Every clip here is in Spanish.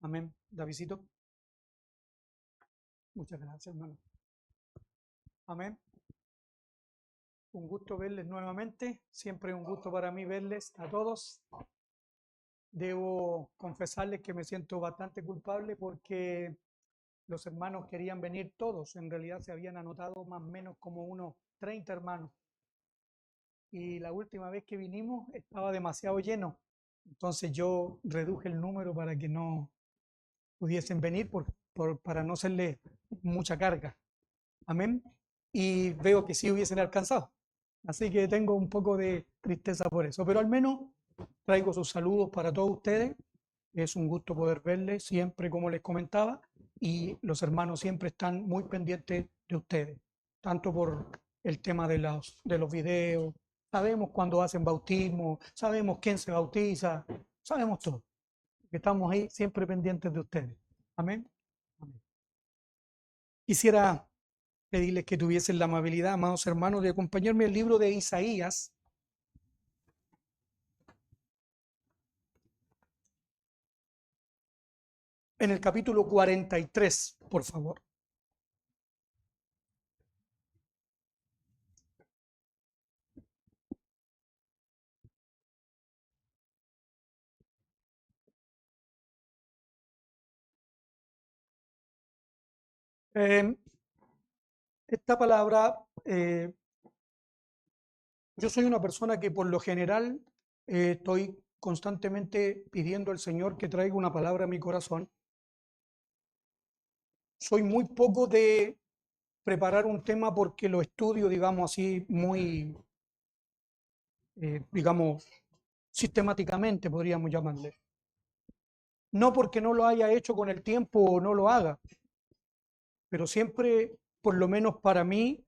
Amén. Davidcito. Muchas gracias, hermano. Amén. Un gusto verles nuevamente. Siempre un gusto para mí verles a todos. Debo confesarles que me siento bastante culpable porque los hermanos querían venir todos. En realidad se habían anotado más o menos como unos 30 hermanos. Y la última vez que vinimos estaba demasiado lleno. Entonces yo reduje el número para que no pudiesen venir para no hacerle mucha carga. Amén. Y veo que sí hubiesen alcanzado. Así que tengo un poco de tristeza por eso. Pero al menos traigo sus saludos para todos ustedes. Es un gusto poder verles siempre, como les comentaba. Y los hermanos siempre están muy pendientes de ustedes. Tanto por el tema de los videos. Sabemos cuando hacen bautismo. Sabemos quién se bautiza. Sabemos todo. Estamos ahí siempre pendientes de ustedes. Amén. Amén. Quisiera pedirles que tuviesen la amabilidad, amados hermanos, de acompañarme al libro de Isaías. En el capítulo 43, por favor. Esta palabra, yo soy una persona que por lo general estoy constantemente pidiendo al Señor que traiga una palabra a mi corazón. Soy muy poco de preparar un tema porque lo estudio, digamos así, muy, digamos, sistemáticamente, podríamos llamarle. No porque no lo haya hecho con el tiempo o no lo haga, pero siempre, por lo menos para mí,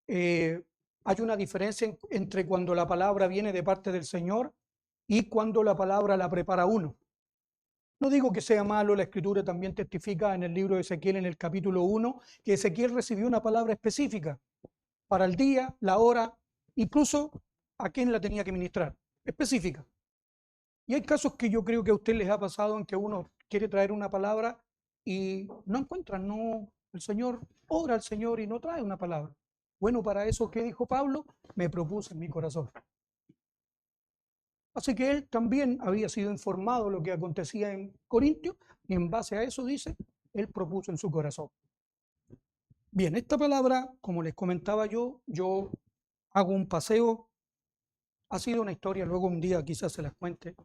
hay una diferencia entre cuando la palabra viene de parte del Señor y cuando la palabra la prepara uno. No digo que sea malo, la Escritura también testifica en el libro de Ezequiel, en el capítulo 1, que Ezequiel recibió una palabra específica para el día, la hora, incluso a quién la tenía que ministrar, específica. Y hay casos que yo creo que a usted les ha pasado en que uno quiere traer una palabra y no encuentran, no, el Señor, ora al Señor y no trae una palabra. Bueno, para eso, ¿qué dijo Pablo? Me propuse en mi corazón. Así que él también había sido informado de lo que acontecía en Corintios y en base a eso, dice, él propuso en su corazón. Bien, esta palabra, como les comentaba yo hago un paseo. Ha sido una historia, luego un día quizás se las cuente.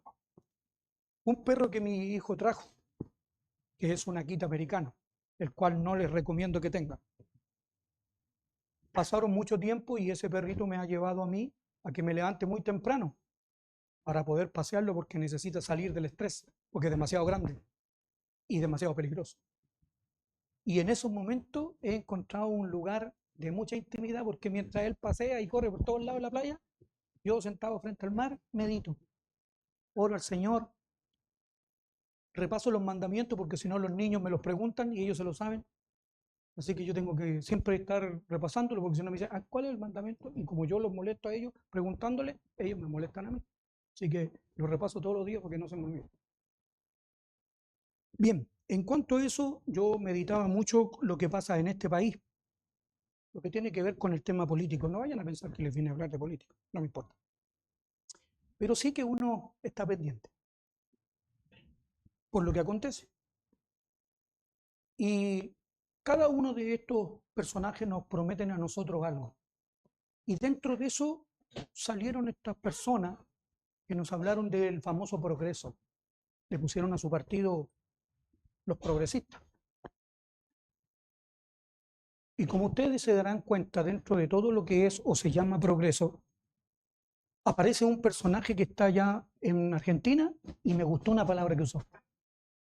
Un perro que mi hijo trajo, que es un Akita americano, el cual no les recomiendo que tengan. Pasaron mucho tiempo y ese perrito me ha llevado a mí a que me levante muy temprano para poder pasearlo porque necesita salir del estrés, porque es demasiado grande y demasiado peligroso. Y en esos momentos he encontrado un lugar de mucha intimidad porque mientras él pasea y corre por todos lados de la playa, yo sentado frente al mar medito, oro al Señor, repaso los mandamientos porque si no los niños me los preguntan y ellos se lo saben. Así que yo tengo que siempre estar repasándolo porque si no me dicen, ¿cuál es el mandamiento? Y como yo los molesto a ellos preguntándoles, ellos me molestan a mí. Así que lo repaso todos los días porque no se me olvide. Bien, en cuanto a eso, yo meditaba mucho lo que pasa en este país, lo que tiene que ver con el tema político. No vayan a pensar que les vine a hablar de política, no me importa. Pero sí que uno está pendiente por lo que acontece. Y cada uno de estos personajes nos prometen a nosotros algo. Y dentro de eso salieron estas personas que nos hablaron del famoso progreso. Le pusieron a su partido los progresistas. Y como ustedes se darán cuenta, dentro de todo lo que es o se llama progreso, aparece un personaje que está allá en Argentina y me gustó una palabra que usó.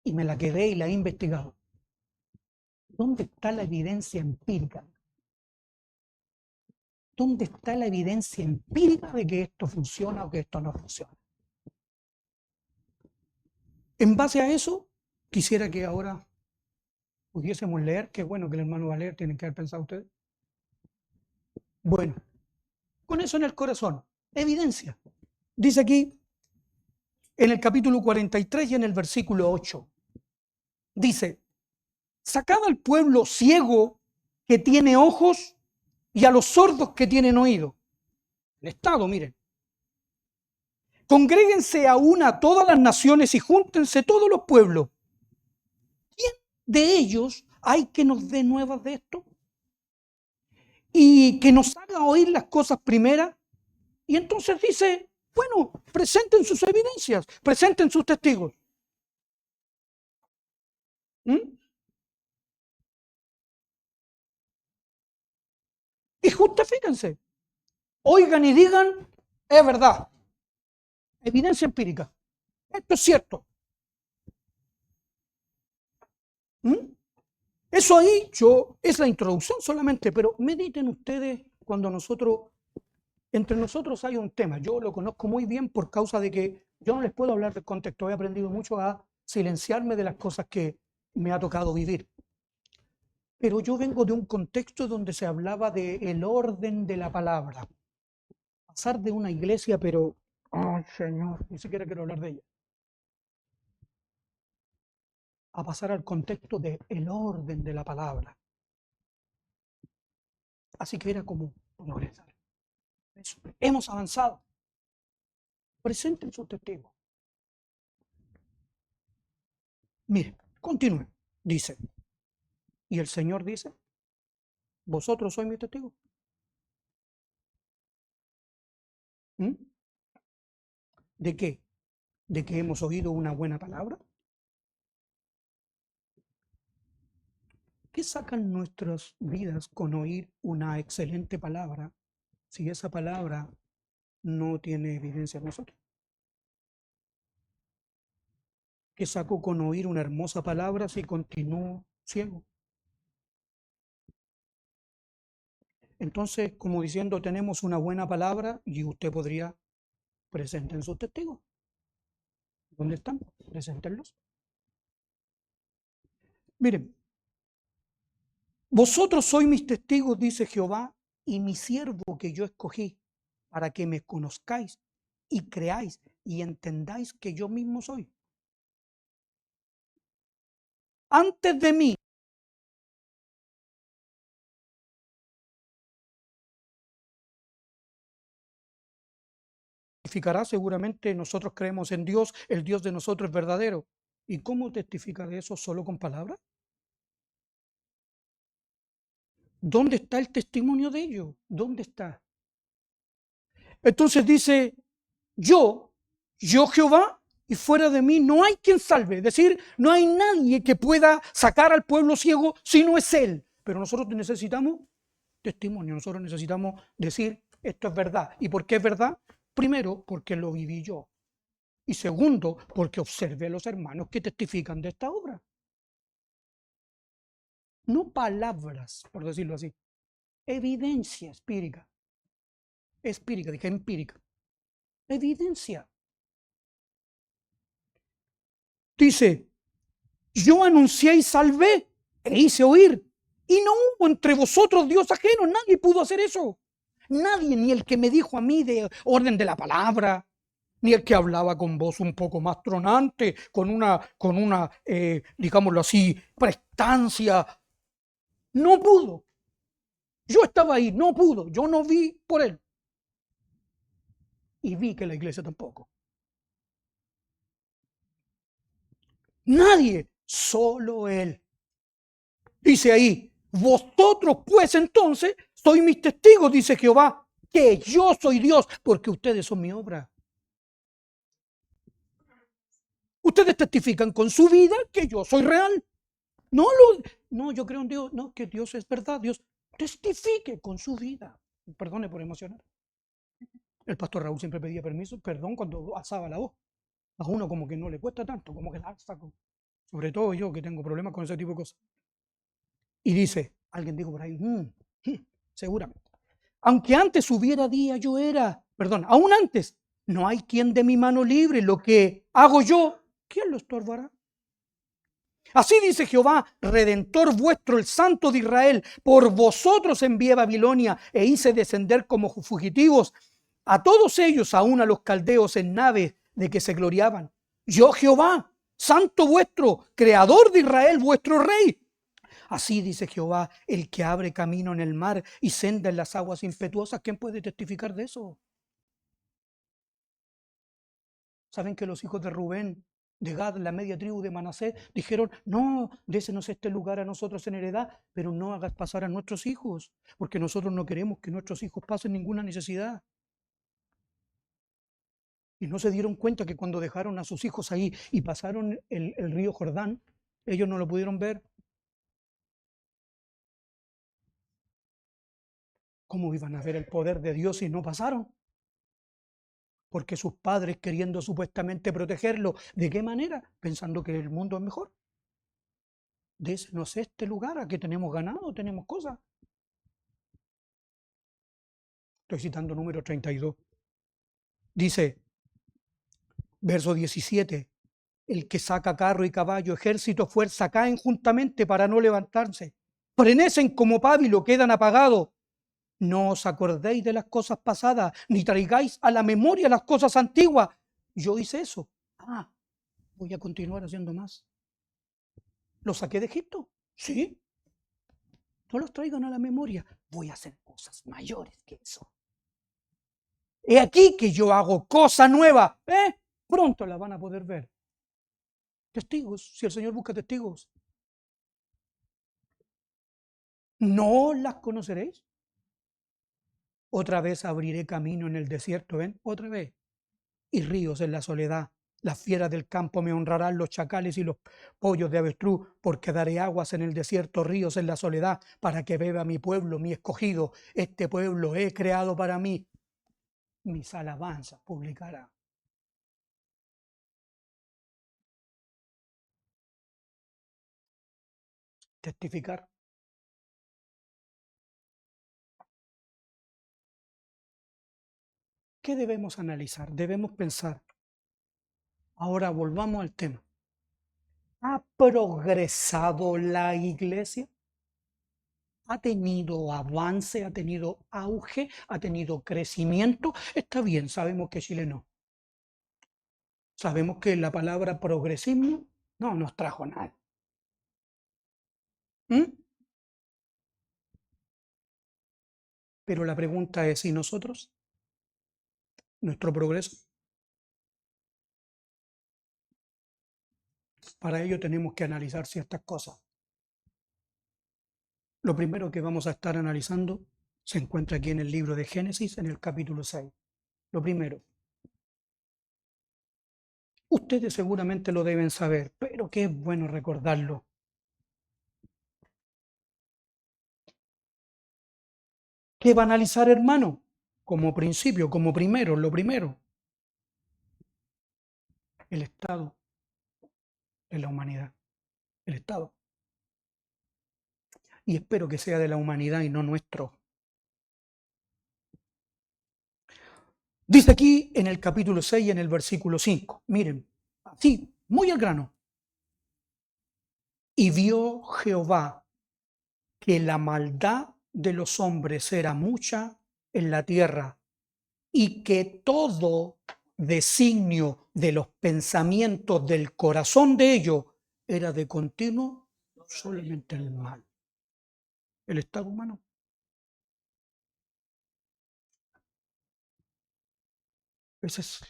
Y me la quedé y la he investigado. ¿Dónde está la evidencia empírica? ¿Dónde está la evidencia empírica de que esto funciona o que esto no funciona? En base a eso, quisiera que ahora pudiésemos leer, qué bueno que el hermano va a leer, tienen que haber pensado ustedes. Bueno, con eso en el corazón, evidencia. Dice aquí, en el capítulo 43 y en el versículo 8, dice, sacad al pueblo ciego que tiene ojos y a los sordos que tienen oído. El Estado, miren. Congréguense aún a todas las naciones y júntense todos los pueblos. ¿Quién de ellos hay que nos dé nuevas de esto? Y que nos haga oír las cosas primeras. Y entonces dice, bueno, presenten sus evidencias, presenten sus testigos. Y justifíquense. Oigan y digan, es verdad. Evidencia empírica. Esto es cierto. Eso ahí es la introducción solamente, pero mediten ustedes cuando entre nosotros hay un tema. Yo lo conozco muy bien por causa de que yo no les puedo hablar del contexto. He aprendido mucho a silenciarme de las cosas que me ha tocado vivir. Pero yo vengo de un contexto donde se hablaba del orden de la palabra. Pasar de una iglesia, pero, ay Señor, ni siquiera quiero hablar de ella. A pasar al contexto del orden de la palabra. Así que era como progresar. Hemos avanzado. Presenten sus testigos. Miren, continúen. Dice, y el Señor dice, ¿vosotros sois mis testigos? ¿De qué? ¿De que hemos oído una buena palabra? ¿Qué sacan nuestras vidas con oír una excelente palabra si esa palabra no tiene evidencia en nosotros? ¿Qué saco con oír una hermosa palabra si continúo ciego? Entonces, como diciendo, tenemos una buena palabra y usted podría presentar sus testigos. ¿Dónde están? Preséntenlos. Miren, vosotros sois mis testigos, dice Jehová, y mi siervo que yo escogí, para que me conozcáis y creáis y entendáis que yo mismo soy. Antes de mí testificará, seguramente nosotros creemos en Dios, el Dios de nosotros es verdadero. ¿Y cómo testifica de eso? ¿Solo con palabras? ¿Dónde está el testimonio de ello? ¿Dónde está? Entonces dice, yo Jehová, y fuera de mí no hay quien salve. Es decir, no hay nadie que pueda sacar al pueblo ciego si no es Él. Pero nosotros necesitamos testimonio, nosotros necesitamos decir, esto es verdad. ¿Y por qué es verdad? Primero, porque lo viví yo. Y segundo, porque observé a los hermanos que testifican de esta obra. No palabras, por decirlo así. Evidencia empírica. Empírica, dije empírica. Evidencia. Dice, yo anuncié y salvé e hice oír. Y no hubo entre vosotros Dios ajeno. Nadie pudo hacer eso. Nadie, ni el que me dijo a mí de orden de la palabra, ni el que hablaba con voz un poco más tronante, con una digámoslo así, prestancia. No pudo. Yo estaba ahí, no pudo. Yo no vi por él. Y vi que la iglesia tampoco. Nadie, solo él. Dice ahí, vosotros pues entonces sois mis testigos, dice Jehová, que yo soy Dios, porque ustedes son mi obra. Ustedes testifican con su vida que yo soy real. No, yo creo en Dios, no, que Dios es verdad. Dios testifique con su vida. Perdone por emocionar. El pastor Raúl siempre pedía permiso, perdón, cuando alzaba la voz. A uno como que no le cuesta tanto, como que la alza. Sobre todo yo que tengo problemas con ese tipo de cosas. Y dice, alguien dijo por ahí, seguramente. Aunque antes hubiera día, yo era, aún antes, no hay quien de mi mano libre. Lo que hago yo, ¿quién lo estorbará? Así dice Jehová, Redentor vuestro, el Santo de Israel, por vosotros envié a Babilonia e hice descender como fugitivos a todos ellos, aún a los caldeos en naves de que se gloriaban. Yo Jehová, santo vuestro, creador de Israel, vuestro rey. Así dice Jehová, el que abre camino en el mar y senda en las aguas impetuosas. ¿Quién puede testificar de eso? ¿Saben que los hijos de Rubén, de Gad, la media tribu de Manasés, dijeron, no, désenos este lugar a nosotros en heredad, pero no hagas pasar a nuestros hijos, porque nosotros no queremos que nuestros hijos pasen ninguna necesidad? Y no se dieron cuenta que cuando dejaron a sus hijos ahí y pasaron el río Jordán, ellos no lo pudieron ver. ¿Cómo iban a ver el poder de Dios si no pasaron? Porque sus padres, queriendo supuestamente protegerlo, ¿de qué manera? Pensando que el mundo es mejor. Désenos este lugar, aquí tenemos ganado, tenemos cosas. Estoy citando número 32. Dice, verso 17, el que saca carro y caballo, ejército, fuerza, caen juntamente para no levantarse. Frenecen como pábilo, quedan apagados. No os acordéis de las cosas pasadas, ni traigáis a la memoria las cosas antiguas. Yo hice eso. Voy a continuar haciendo más. ¿Lo saqué de Egipto? Sí. No los traigan a la memoria. Voy a hacer cosas mayores que eso. He aquí que yo hago cosa nueva. Pronto la van a poder ver. Testigos, si el Señor busca testigos. ¿No las conoceréis? Otra vez abriré camino en el desierto, ¿ven? Otra vez. Y ríos en la soledad. Las fieras del campo me honrarán, los chacales y los pollos de avestruz, porque daré aguas en el desierto, ríos en la soledad, para que beba mi pueblo, mi escogido. Este pueblo he creado para mí. Mis alabanzas publicará. Testificar. ¿Qué debemos analizar? Debemos pensar. Ahora volvamos al tema. ¿Ha progresado la iglesia? ¿Ha tenido avance? ¿Ha tenido auge? ¿Ha tenido crecimiento? Está bien, sabemos que Chile no. Sabemos que la palabra progresismo no nos trajo nada. Pero la pregunta es, ¿y nosotros? ¿Nuestro progreso? Para ello tenemos que analizar ciertas cosas. Lo primero que vamos a estar analizando se encuentra aquí en el libro de Génesis, en el capítulo 6. Lo primero, ustedes seguramente lo deben saber, pero qué bueno recordarlo. ¿Qué va a analizar, hermano? Como principio, como primero, lo primero, el estado de la humanidad, el estado. Y espero que sea de la humanidad y no nuestro. Dice aquí en el capítulo 6, en el versículo 5, miren, así, muy al grano. Y vio Jehová que la maldad de los hombres era mucha en la tierra y que todo designio de los pensamientos del corazón de ellos era de continuo solamente el mal. El estado humano. Esa es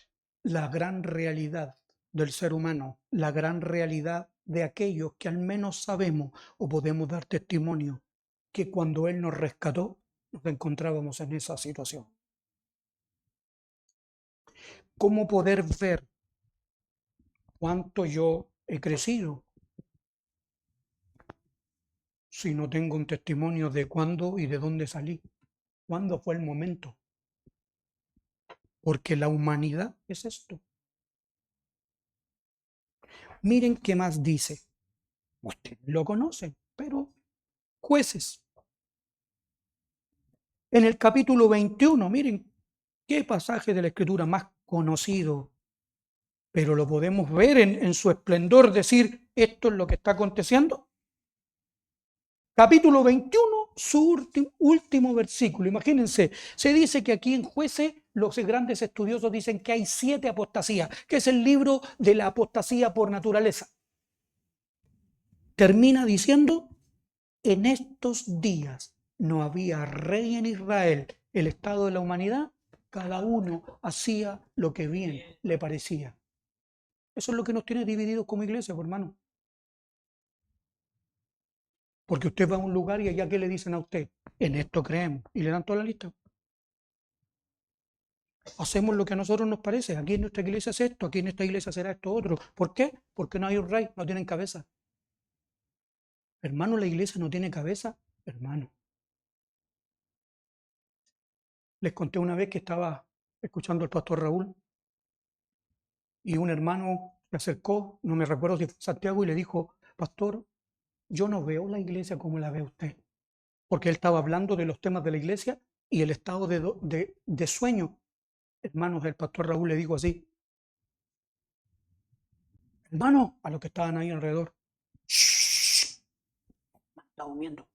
la gran realidad del ser humano, la gran realidad de aquellos que al menos sabemos o podemos dar testimonio que cuando Él nos rescató nos encontrábamos en esa situación. ¿Cómo poder ver cuánto yo he crecido si no tengo un testimonio de cuándo y de dónde salí? ¿Cuándo fue el momento? Porque la humanidad es esto. Miren qué más dice. Ustedes lo conocen, pero Jueces. En el capítulo 21, miren qué pasaje de la Escritura más conocido, pero lo podemos ver en su esplendor, decir, esto es lo que está aconteciendo. Capítulo 21, su último versículo. Imagínense, se dice que aquí en Jueces los grandes estudiosos dicen que hay 7 apostasías, que es el libro de la apostasía por naturaleza. Termina diciendo, en estos días no había rey en Israel, el estado de la humanidad, cada uno hacía lo que bien le parecía. Eso es lo que nos tiene divididos como iglesia, hermano. Porque usted va a un lugar y allá, ¿qué le dicen a usted? En esto creemos. Y le dan toda la lista. Hacemos lo que a nosotros nos parece. Aquí en nuestra iglesia es esto, aquí en esta iglesia será esto otro. ¿Por qué? Porque no hay un rey, no tienen cabeza. Hermano, la iglesia no tiene cabeza. Hermano. Les conté una vez que estaba escuchando al pastor Raúl y un hermano se acercó, no me recuerdo si fue Santiago, y le dijo, pastor, yo no veo la iglesia como la ve usted. Porque él estaba hablando de los temas de la iglesia y el estado de sueño. Hermanos, el pastor Raúl le dijo así, hermano, a los que estaban ahí alrededor, shh, está durmiendo.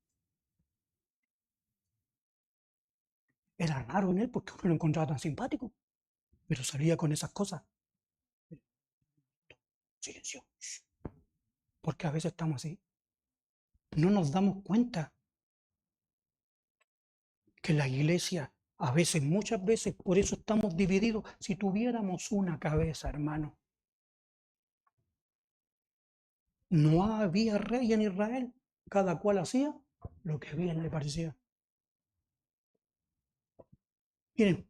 Era raro en él porque uno lo encontraba tan simpático, pero salía con esas cosas. Silencio, shh, porque a veces estamos así. No nos damos cuenta que la iglesia, a veces, muchas veces, por eso estamos divididos. Si tuviéramos una cabeza, hermano, no había rey en Israel, cada cual hacía lo que bien le parecía. Miren,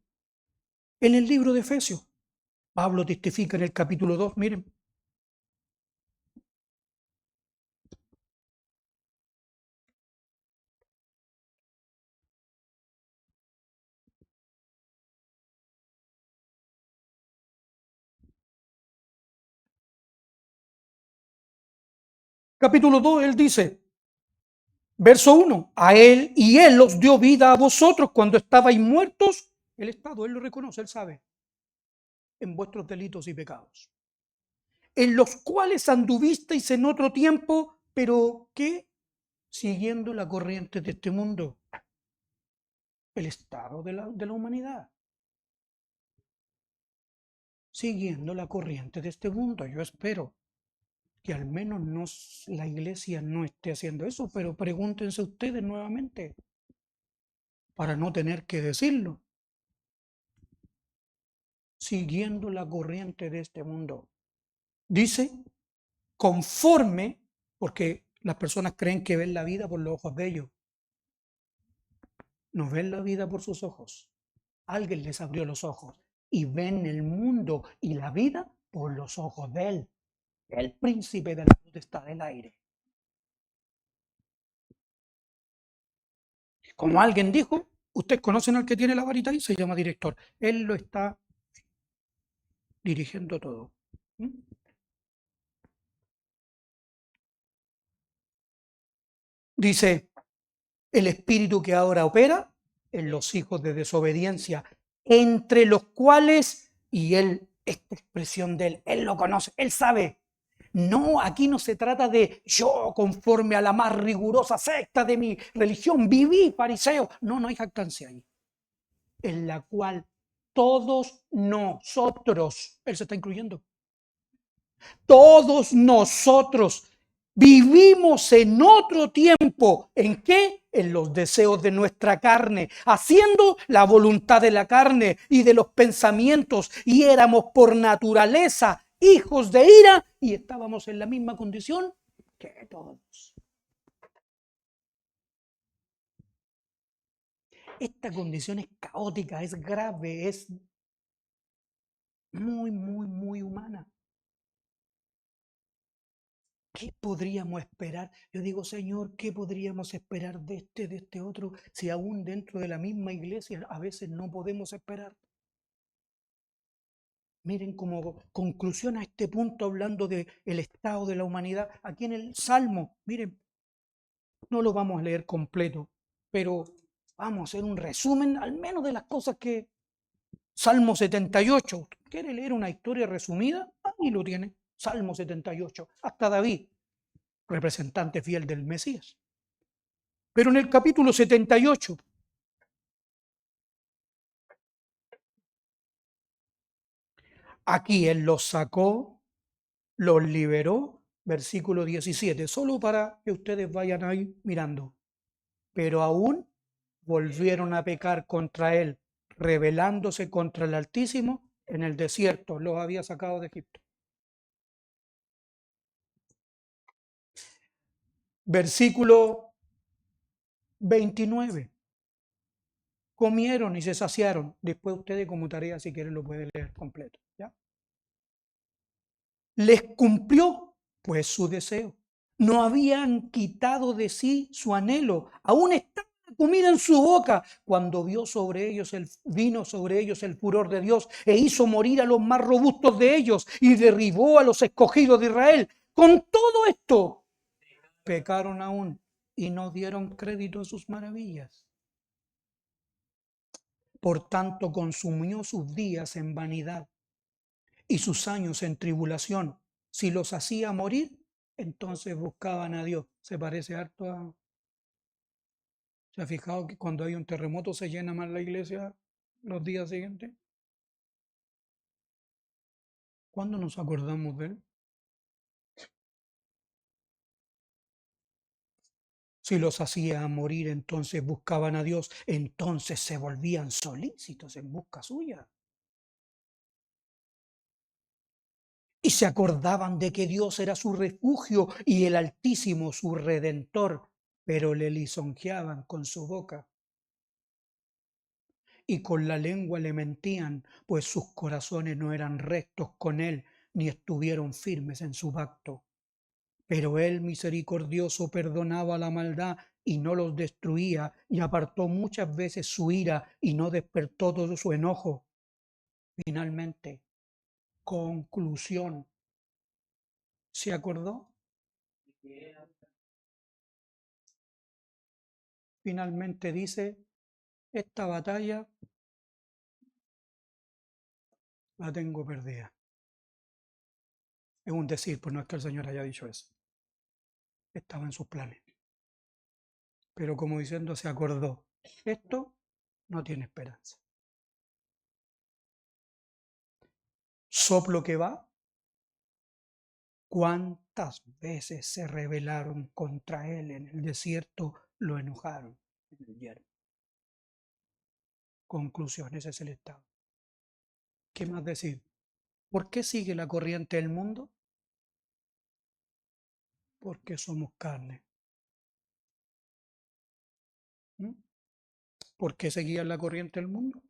en el libro de Efesios, Pablo testifica en el capítulo 2, miren. Capítulo 2, él dice, verso 1, a él y él os dio vida a vosotros cuando estabais muertos. El Estado, él lo reconoce, él sabe, en vuestros delitos y pecados, en los cuales anduvisteis en otro tiempo, pero que siguiendo la corriente de este mundo, el estado de la humanidad, siguiendo la corriente de este mundo. Yo espero que al menos la iglesia no esté haciendo eso, pero pregúntense ustedes nuevamente, para no tener que decirlo, siguiendo la corriente de este mundo. Dice, conforme, porque las personas creen que ven la vida por los ojos de ellos. No ven la vida por sus ojos. Alguien les abrió los ojos y ven el mundo y la vida por los ojos de él. El príncipe de la potestad del aire. Como alguien dijo, ustedes conocen al que tiene la varita y se llama director. Él lo está dirigiendo todo. ¿Mm? Dice, el espíritu que ahora opera en los hijos de desobediencia, entre los cuales, y él, esta expresión de él lo conoce, él sabe. No, aquí no se trata de yo conforme a la más rigurosa secta de mi religión, viví fariseo. No, no hay jactancia ahí. En la cual todos nosotros, él se está incluyendo, todos nosotros vivimos en otro tiempo. ¿En qué? En los deseos de nuestra carne, haciendo la voluntad de la carne y de los pensamientos, y éramos por naturaleza hijos de ira y estábamos en la misma condición que todos. Esta condición es caótica, es grave, es muy humana. ¿Qué podríamos esperar? Yo digo, Señor, ¿qué podríamos esperar de este otro, si aún dentro de la misma iglesia a veces no podemos esperar? Miren, como conclusión a este punto, hablando del estado de la humanidad, aquí en el Salmo, miren, no lo vamos a leer completo, pero vamos a hacer un resumen al menos de las cosas que... Salmo 78, ¿quiere leer una historia resumida? Ahí lo tiene, Salmo 78, hasta David, representante fiel del Mesías. Pero en el capítulo 78, Aquí Él los sacó, los liberó, versículo 17, solo para que ustedes vayan ahí mirando. Pero aún volvieron a pecar contra Él, rebelándose contra el Altísimo en el desierto. Los había sacado de Egipto. Versículo 29. Comieron y se saciaron. Después ustedes como tarea, si quieren, lo pueden leer completo. ¿Ya? Les cumplió pues su deseo. No habían quitado de sí su anhelo. Aún estaba la comida en su boca cuando vino sobre ellos el furor de Dios e hizo morir a los más robustos de ellos y derribó a los escogidos de Israel. Con todo esto, pecaron aún y no dieron crédito a sus maravillas. Por tanto, consumió sus días en vanidad y sus años en tribulación. Si los hacía morir, entonces buscaban a Dios. Se parece harto a... ¿Se ha fijado que cuando hay un terremoto se llena más la iglesia los días siguientes? ¿Cuándo nos acordamos de él? Si los hacía morir, entonces buscaban a Dios, entonces se volvían solícitos en busca suya. Y se acordaban de que Dios era su refugio y el Altísimo su redentor, pero le lisonjeaban con su boca y con la lengua le mentían, pues sus corazones no eran rectos con él, ni estuvieron firmes en su pacto. Pero él, misericordioso, perdonaba la maldad y no los destruía, y apartó muchas veces su ira y no despertó todo su enojo. Finalmente, conclusión, ¿se acordó? Finalmente dice, esta batalla la tengo perdida. Es un decir, pues no es que el Señor haya dicho eso. Estaba en sus planes. Pero como diciendo, se acordó. Esto no tiene esperanza. Soplo que va. ¿Cuántas veces se rebelaron contra él en el desierto? Lo enojaron en el yermo. Conclusión, ese es el estado. ¿Qué más decir? ¿Por qué sigue la corriente del mundo? Porque somos carne. ¿Mm? ¿Por qué seguían la corriente del mundo?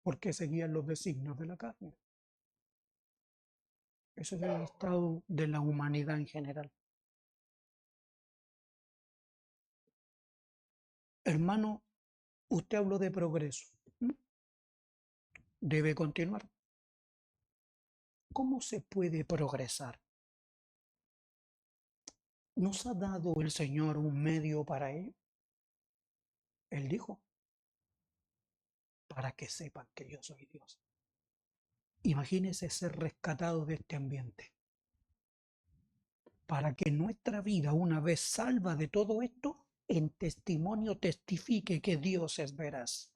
Porque seguían los designios de la carne. Ese es el estado de la humanidad en general. Hermano, usted habló de progreso. ¿Mm? Debe continuar. ¿Cómo se puede progresar? ¿Nos ha dado el Señor un medio para ello? Él dijo, para que sepan que yo soy Dios. Imagínese ser rescatado de este ambiente. Para que nuestra vida, una vez salva de todo esto, en testimonio testifique que Dios es veraz.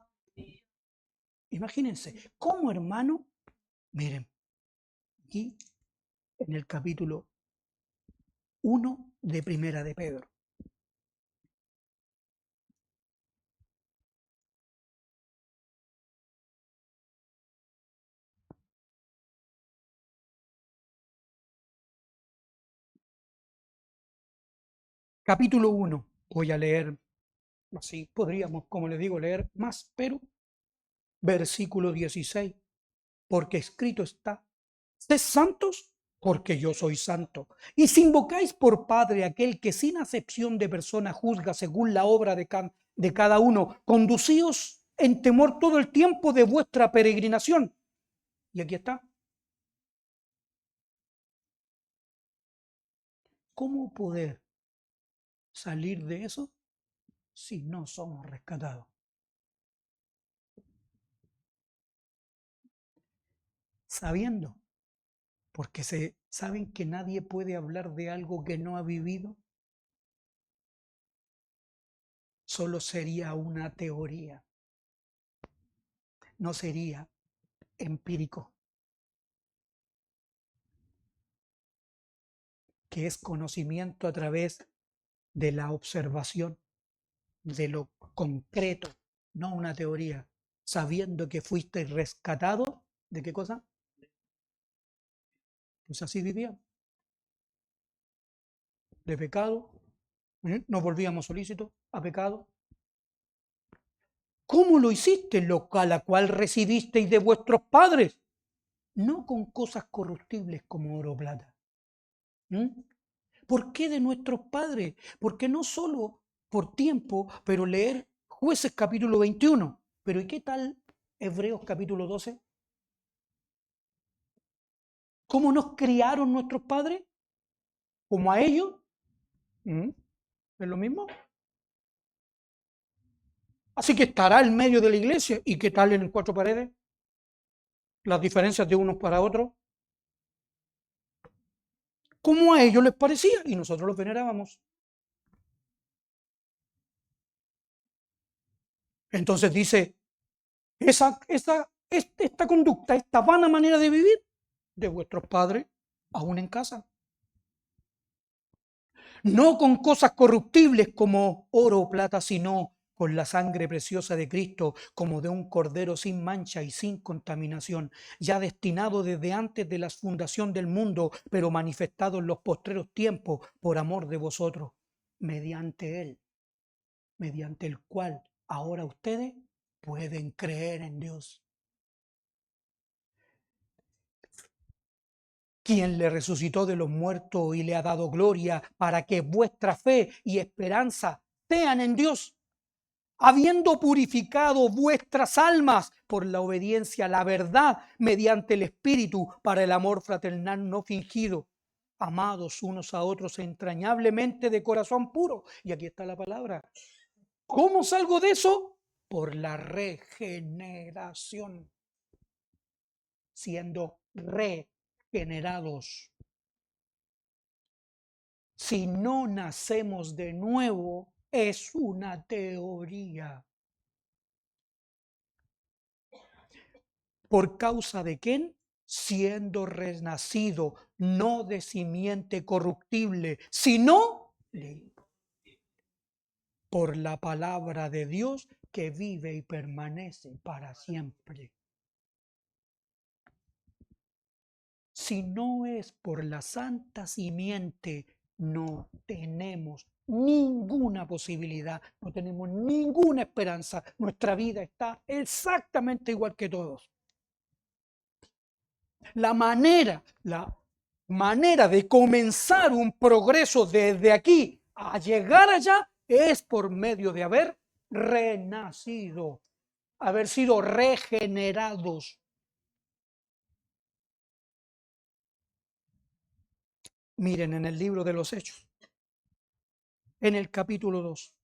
Imagínense, como hermano, miren, aquí en el capítulo 1 de Primera de Pedro. Capítulo 1, voy a leer, así podríamos, como les digo, leer más, pero versículo 16, porque escrito está, sed santos porque yo soy santo. Y si invocáis por Padre aquel que sin acepción de persona juzga según la obra de cada uno, conducíos en temor todo el tiempo de vuestra peregrinación. Y aquí está. ¿Cómo poder salir de eso si no somos rescatados? Sabiendo, porque saben que nadie puede hablar de algo que no ha vivido, solo sería una teoría, no sería empírico. que es conocimiento a través de la observación, de lo concreto, no una teoría, sabiendo que fuiste rescatado, ¿de qué cosa? Pues así vivíamos, de pecado, nos volvíamos solícitos a pecado. ¿Cómo lo hiciste? La cual recibisteis de vuestros padres, no con cosas corruptibles como oro o plata. ¿Por qué de nuestros padres? Porque no solo por tiempo, pero leer Jueces capítulo 21. Pero ¿y qué tal Hebreos capítulo 12? ¿Cómo nos criaron nuestros padres? ¿Como a ellos? ¿Es lo mismo? Así que estará en medio de la iglesia. ¿Y qué tal en cuatro paredes? Las diferencias de unos para otros. Como a ellos les parecía y nosotros los venerábamos. Entonces dice, esta conducta, esta vana manera de vivir de vuestros padres, aún en casa. No con cosas corruptibles como oro o plata, sino con la sangre preciosa de Cristo, como de un cordero sin mancha y sin contaminación, ya destinado desde antes de la fundación del mundo, pero manifestado en los postreros tiempos por amor de vosotros, mediante Él, mediante el cual ahora ustedes pueden creer en Dios, quien le resucitó de los muertos y le ha dado gloria, para que vuestra fe y esperanza sean en Dios, habiendo purificado vuestras almas por la obediencia a la verdad mediante el Espíritu, para el amor fraternal no fingido, amados unos a otros entrañablemente de corazón puro. Y aquí está la palabra. ¿Cómo salgo de eso? Por la regeneración, siendo regenerados. Si no nacemos de nuevo, es una teoría. ¿Por causa de quién? Siendo renacido, no de simiente corruptible, sino por la palabra de Dios que vive y permanece para siempre. Si no es por la santa simiente, no tenemos ninguna posibilidad, no tenemos ninguna esperanza. Nuestra vida está exactamente igual que todos. La manera de comenzar un progreso desde aquí a llegar allá es por medio de haber renacido, haber sido regenerados. Miren en el libro de los Hechos, en el capítulo 2.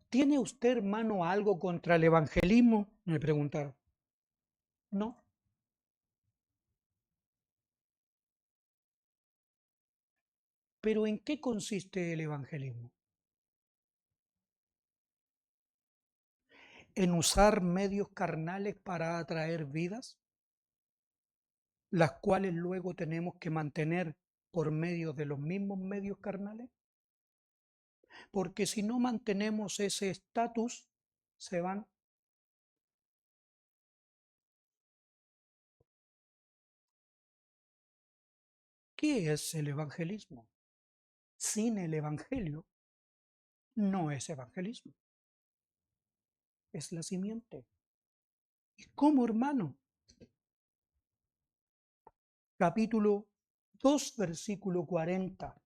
¿Tiene usted, hermano, algo contra el evangelismo? Me preguntaron. No. ¿Pero en qué consiste el evangelismo? En usar medios carnales para atraer vidas, las cuales luego tenemos que mantener por medio de los mismos medios carnales. Porque si no mantenemos ese estatus, se van. ¿Qué es el evangelismo? Sin el evangelio no es evangelismo, es la simiente. ¿Y cómo, hermano? Capítulo 2, versículo 40.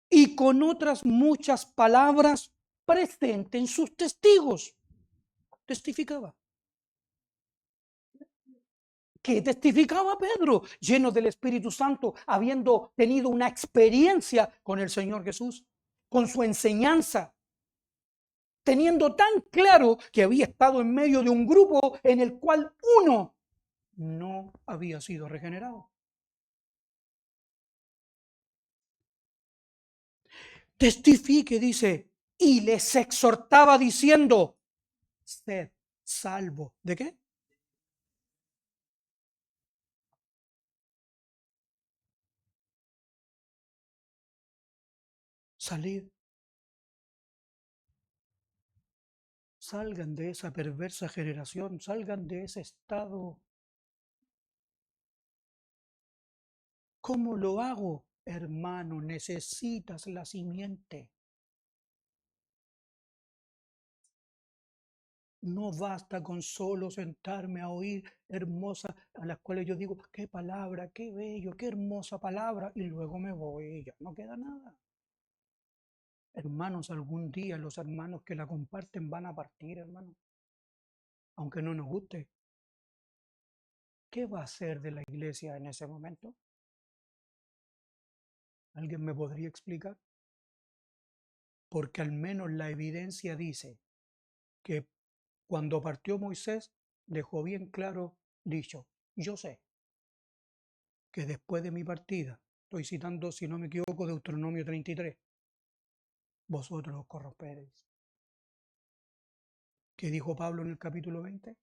Y con otras muchas palabras presenten sus testigos. Testificaba. ¿Qué testificaba Pedro? Lleno del Espíritu Santo, habiendo tenido una experiencia con el Señor Jesús, con su enseñanza, teniendo tan claro que había estado en medio de un grupo en el cual uno no había sido regenerado. Testifique, dice, y les exhortaba diciendo, sed salvo. ¿De qué? Salid. Salgan de esa perversa generación, salgan de ese estado. ¿Cómo lo hago? Hermano, necesitas la simiente. No basta con solo sentarme a oír hermosas, a las cuales yo digo, qué palabra, qué bello, qué hermosa palabra, y luego me voy y ya no queda nada. Hermanos, algún día los hermanos que la comparten van a partir, hermanos, aunque no nos guste. ¿Qué va a hacer de la iglesia en ese momento? ¿Alguien me podría explicar? Porque al menos la evidencia dice que cuando partió Moisés dejó bien claro dicho, yo sé que después de mi partida, estoy citando, si no me equivoco, Deuteronomio 33, vosotros os corromperéis. ¿Qué dijo Pablo en el capítulo 20?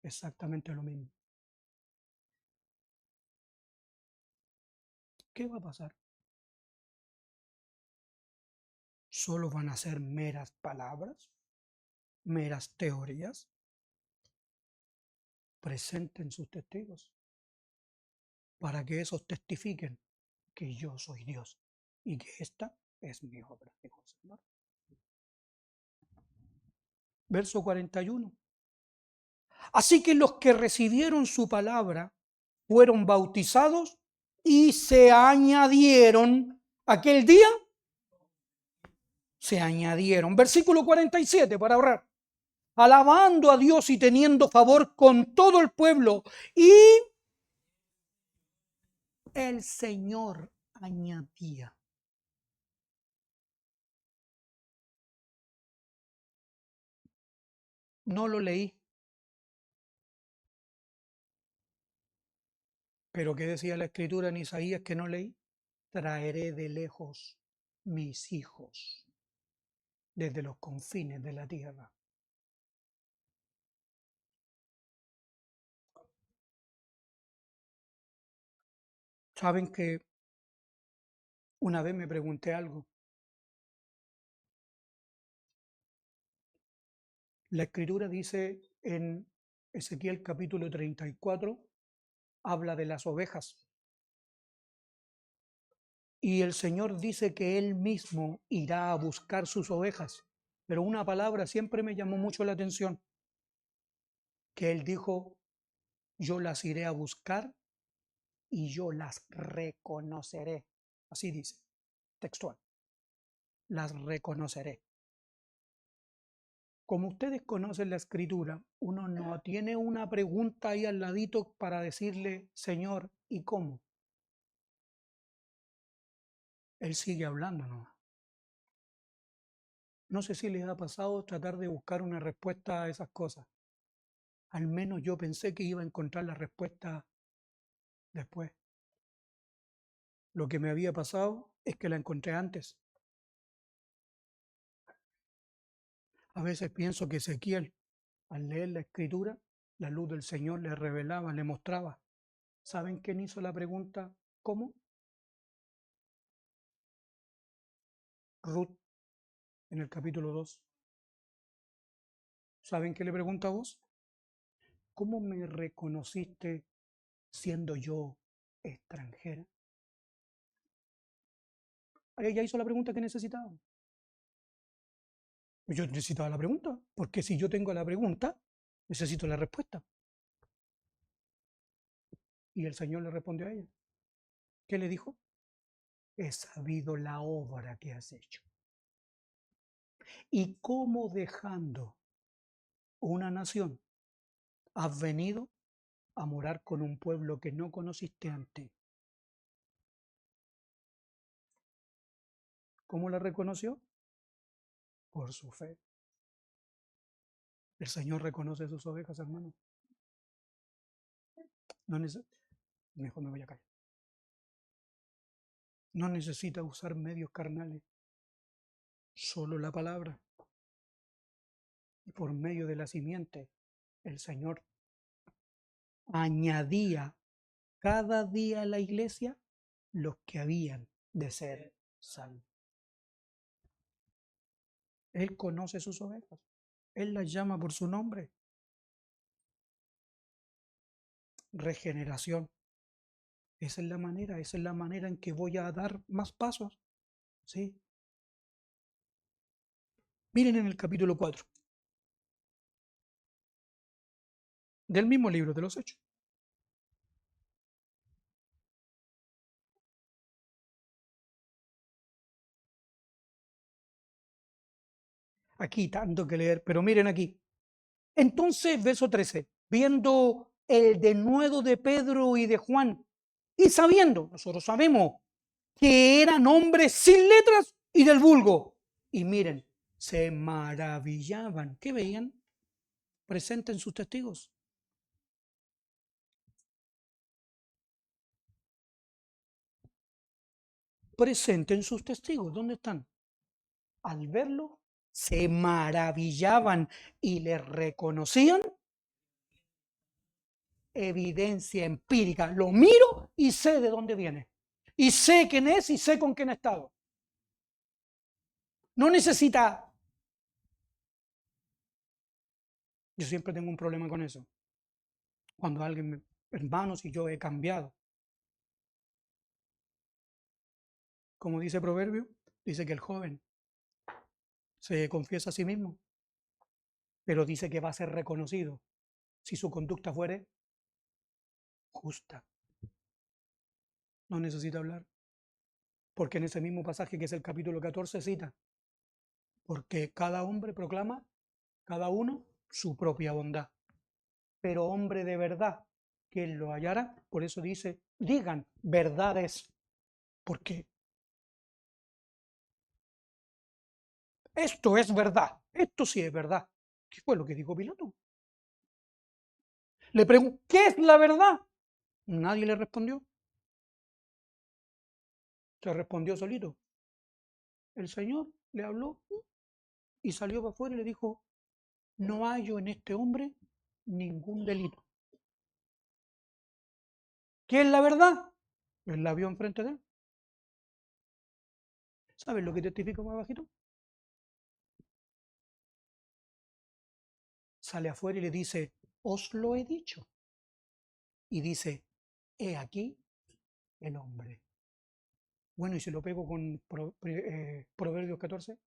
Exactamente lo mismo. ¿Qué va a pasar? ¿Solo van a ser meras palabras? ¿Meras teorías? Presenten sus testigos para que esos testifiquen que yo soy Dios y que esta es mi obra, dijo el Señor. Verso 41. Así que los que recibieron su palabra fueron bautizados y se añadieron aquel día. Se añadieron. Versículo 47 para ahorrar. Alabando a Dios y teniendo favor con todo el pueblo. Y el Señor añadía. No lo leí. Pero ¿qué decía la escritura en Isaías que no leí? Traeré de lejos mis hijos desde los confines de la tierra. Saben que una vez me pregunté algo. La escritura dice en Ezequiel capítulo 34, habla de las ovejas. Y el Señor dice que Él mismo irá a buscar sus ovejas. Pero una palabra siempre me llamó mucho la atención, que Él dijo, yo las iré a buscar y yo las reconoceré. Así dice, textual, las reconoceré. Como ustedes conocen la escritura, uno no tiene una pregunta ahí al ladito para decirle, Señor, ¿y cómo? Él sigue hablando, ¿no? No sé si les ha pasado tratar de buscar una respuesta a esas cosas. Al menos yo pensé que iba a encontrar la respuesta después. Lo que me había pasado es que la encontré antes. A veces pienso que Ezequiel, al leer la escritura, la luz del Señor le revelaba, le mostraba. ¿Saben quién hizo la pregunta? ¿Cómo? Ruth, en el capítulo 2. ¿Saben qué le pregunta a vos? ¿Cómo me reconociste siendo yo extranjera? Ella hizo la pregunta que necesitaba. Yo necesitaba la pregunta, porque si yo tengo la pregunta, necesito la respuesta. Y el Señor le respondió a ella. ¿Qué le dijo? He sabido la obra que has hecho. Y cómo dejando una nación has venido a morar con un pueblo que no conociste antes. ¿Cómo la reconoció? Por su fe. El Señor reconoce sus ovejas, hermano. Mejor me voy a callar. No necesita usar medios carnales, solo la palabra. Y por medio de la simiente, el Señor añadía cada día a la iglesia los que habían de ser salvos. Él conoce sus ovejas. Él las llama por su nombre. Regeneración. Esa es la manera en que voy a dar más pasos. ¿Sí? Miren en el capítulo 4 del mismo libro de los Hechos. Aquí tanto que leer, pero miren aquí. Entonces, verso 13, viendo el denuedo de Pedro y de Juan, y sabiendo, nosotros sabemos, que eran hombres sin letras y del vulgo, y miren, se maravillaban. ¿Qué veían? Presenten sus testigos. Presenten sus testigos. ¿Dónde están? Al verlo, se maravillaban y le reconocían. Evidencia empírica. Lo miro y sé de dónde viene. Y sé quién es y sé con quién ha estado. No necesita. Yo siempre tengo un problema con eso. Cuando alguien, hermanos, y yo he cambiado. Como dice Proverbio, dice que el joven se confiesa a sí mismo, pero dice que va a ser reconocido si su conducta fuere justa. No necesita hablar, porque en ese mismo pasaje que es el capítulo 14 cita, porque cada hombre proclama, cada uno, su propia bondad. Pero hombre de verdad, que él lo hallará, por eso dice, digan verdades, porque esto es verdad, esto sí es verdad. ¿Qué fue lo que dijo Pilato? Le preguntó, ¿qué es la verdad? Nadie le respondió. Se respondió solito. El Señor le habló y salió para afuera y le dijo, no hallo en este hombre ningún delito. ¿Qué es la verdad? Él la vio enfrente de él. ¿Sabes lo que testifica más bajito? Sale afuera y le dice, os lo he dicho. Y dice, he aquí el hombre. Bueno, y se lo pego con Proverbios 14.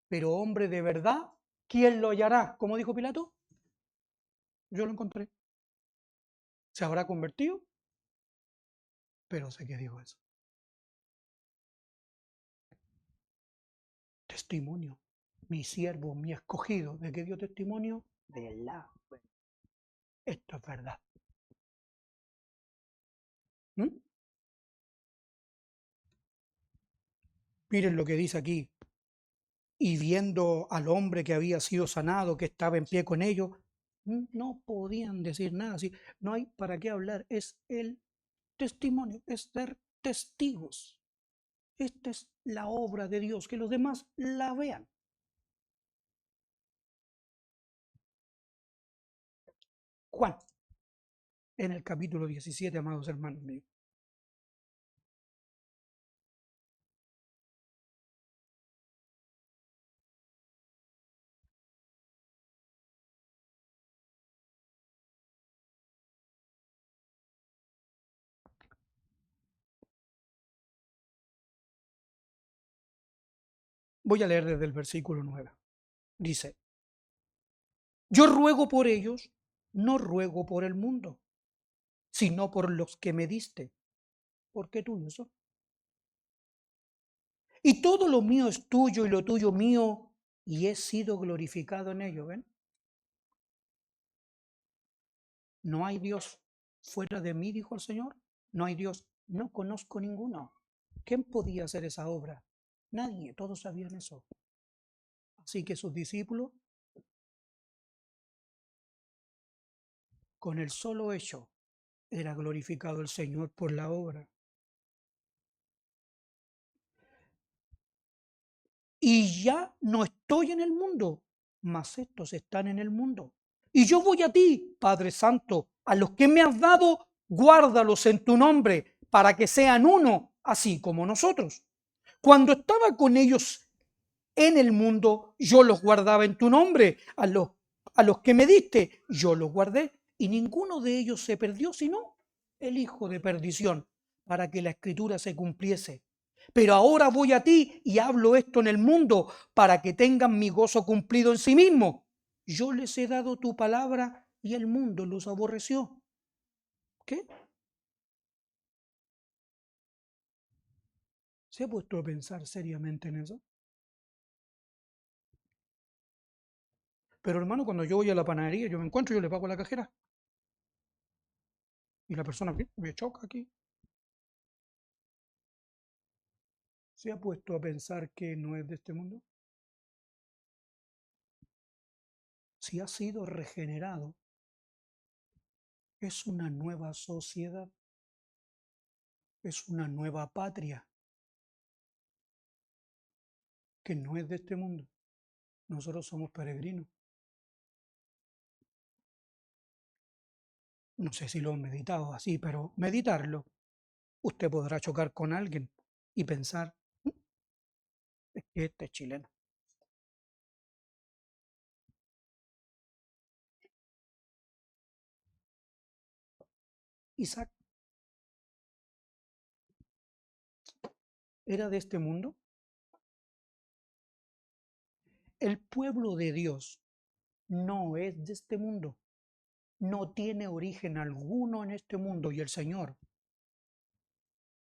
Pero hombre de verdad, ¿quién lo hallará? ¿Cómo dijo Pilato? Yo lo encontré. ¿Se habrá convertido? Pero sé que dijo eso. Testimonio. Mi siervo, mi escogido. ¿De qué dio testimonio? De la verdad. Esto es verdad. ¿Mm? Miren lo que dice aquí. Y viendo al hombre que había sido sanado, que estaba en pie con ellos, no podían decir nada. Así, no hay para qué hablar. Es el testimonio, es ser testigos. Esta es la obra de Dios, que los demás la vean. Juan, en el capítulo 17, amados hermanos míos. Voy a leer desde el versículo 9. Dice, yo ruego por ellos, no ruego por el mundo, sino por los que me diste, porque tuyo son. Y todo lo mío es tuyo y lo tuyo mío, y he sido glorificado en ello, ¿ven? No hay Dios fuera de mí, dijo el Señor. No hay Dios, no conozco ninguno. ¿Quién podía hacer esa obra? Nadie, todos sabían eso. Así que sus discípulos, con el solo hecho era glorificado el Señor por la obra. Y ya no estoy en el mundo, mas estos están en el mundo. Y yo voy a ti, Padre Santo, a los que me has dado, guárdalos en tu nombre, para que sean uno, así como nosotros. Cuando estaba con ellos en el mundo, yo los guardaba en tu nombre. A los que me diste, yo los guardé. Y ninguno de ellos se perdió, sino el hijo de perdición, para que la escritura se cumpliese. Pero ahora voy a ti y hablo esto en el mundo, para que tengan mi gozo cumplido en sí mismo. Yo les he dado tu palabra y el mundo los aborreció. ¿Qué? ¿Se ha puesto a pensar seriamente en eso? Pero hermano, cuando yo voy a la panadería, yo me encuentro, yo le pago a la cajera. Y la persona me choca aquí. ¿Se ha puesto a pensar que no es de este mundo? Si ha sido regenerado, es una nueva sociedad, es una nueva patria que no es de este mundo. Nosotros somos peregrinos. No sé si lo han meditado así, pero meditarlo, usted podrá chocar con alguien y pensar, es que este es chileno. Isaac era de este mundo. El pueblo de Dios no es de este mundo, no tiene origen alguno en este mundo y el Señor,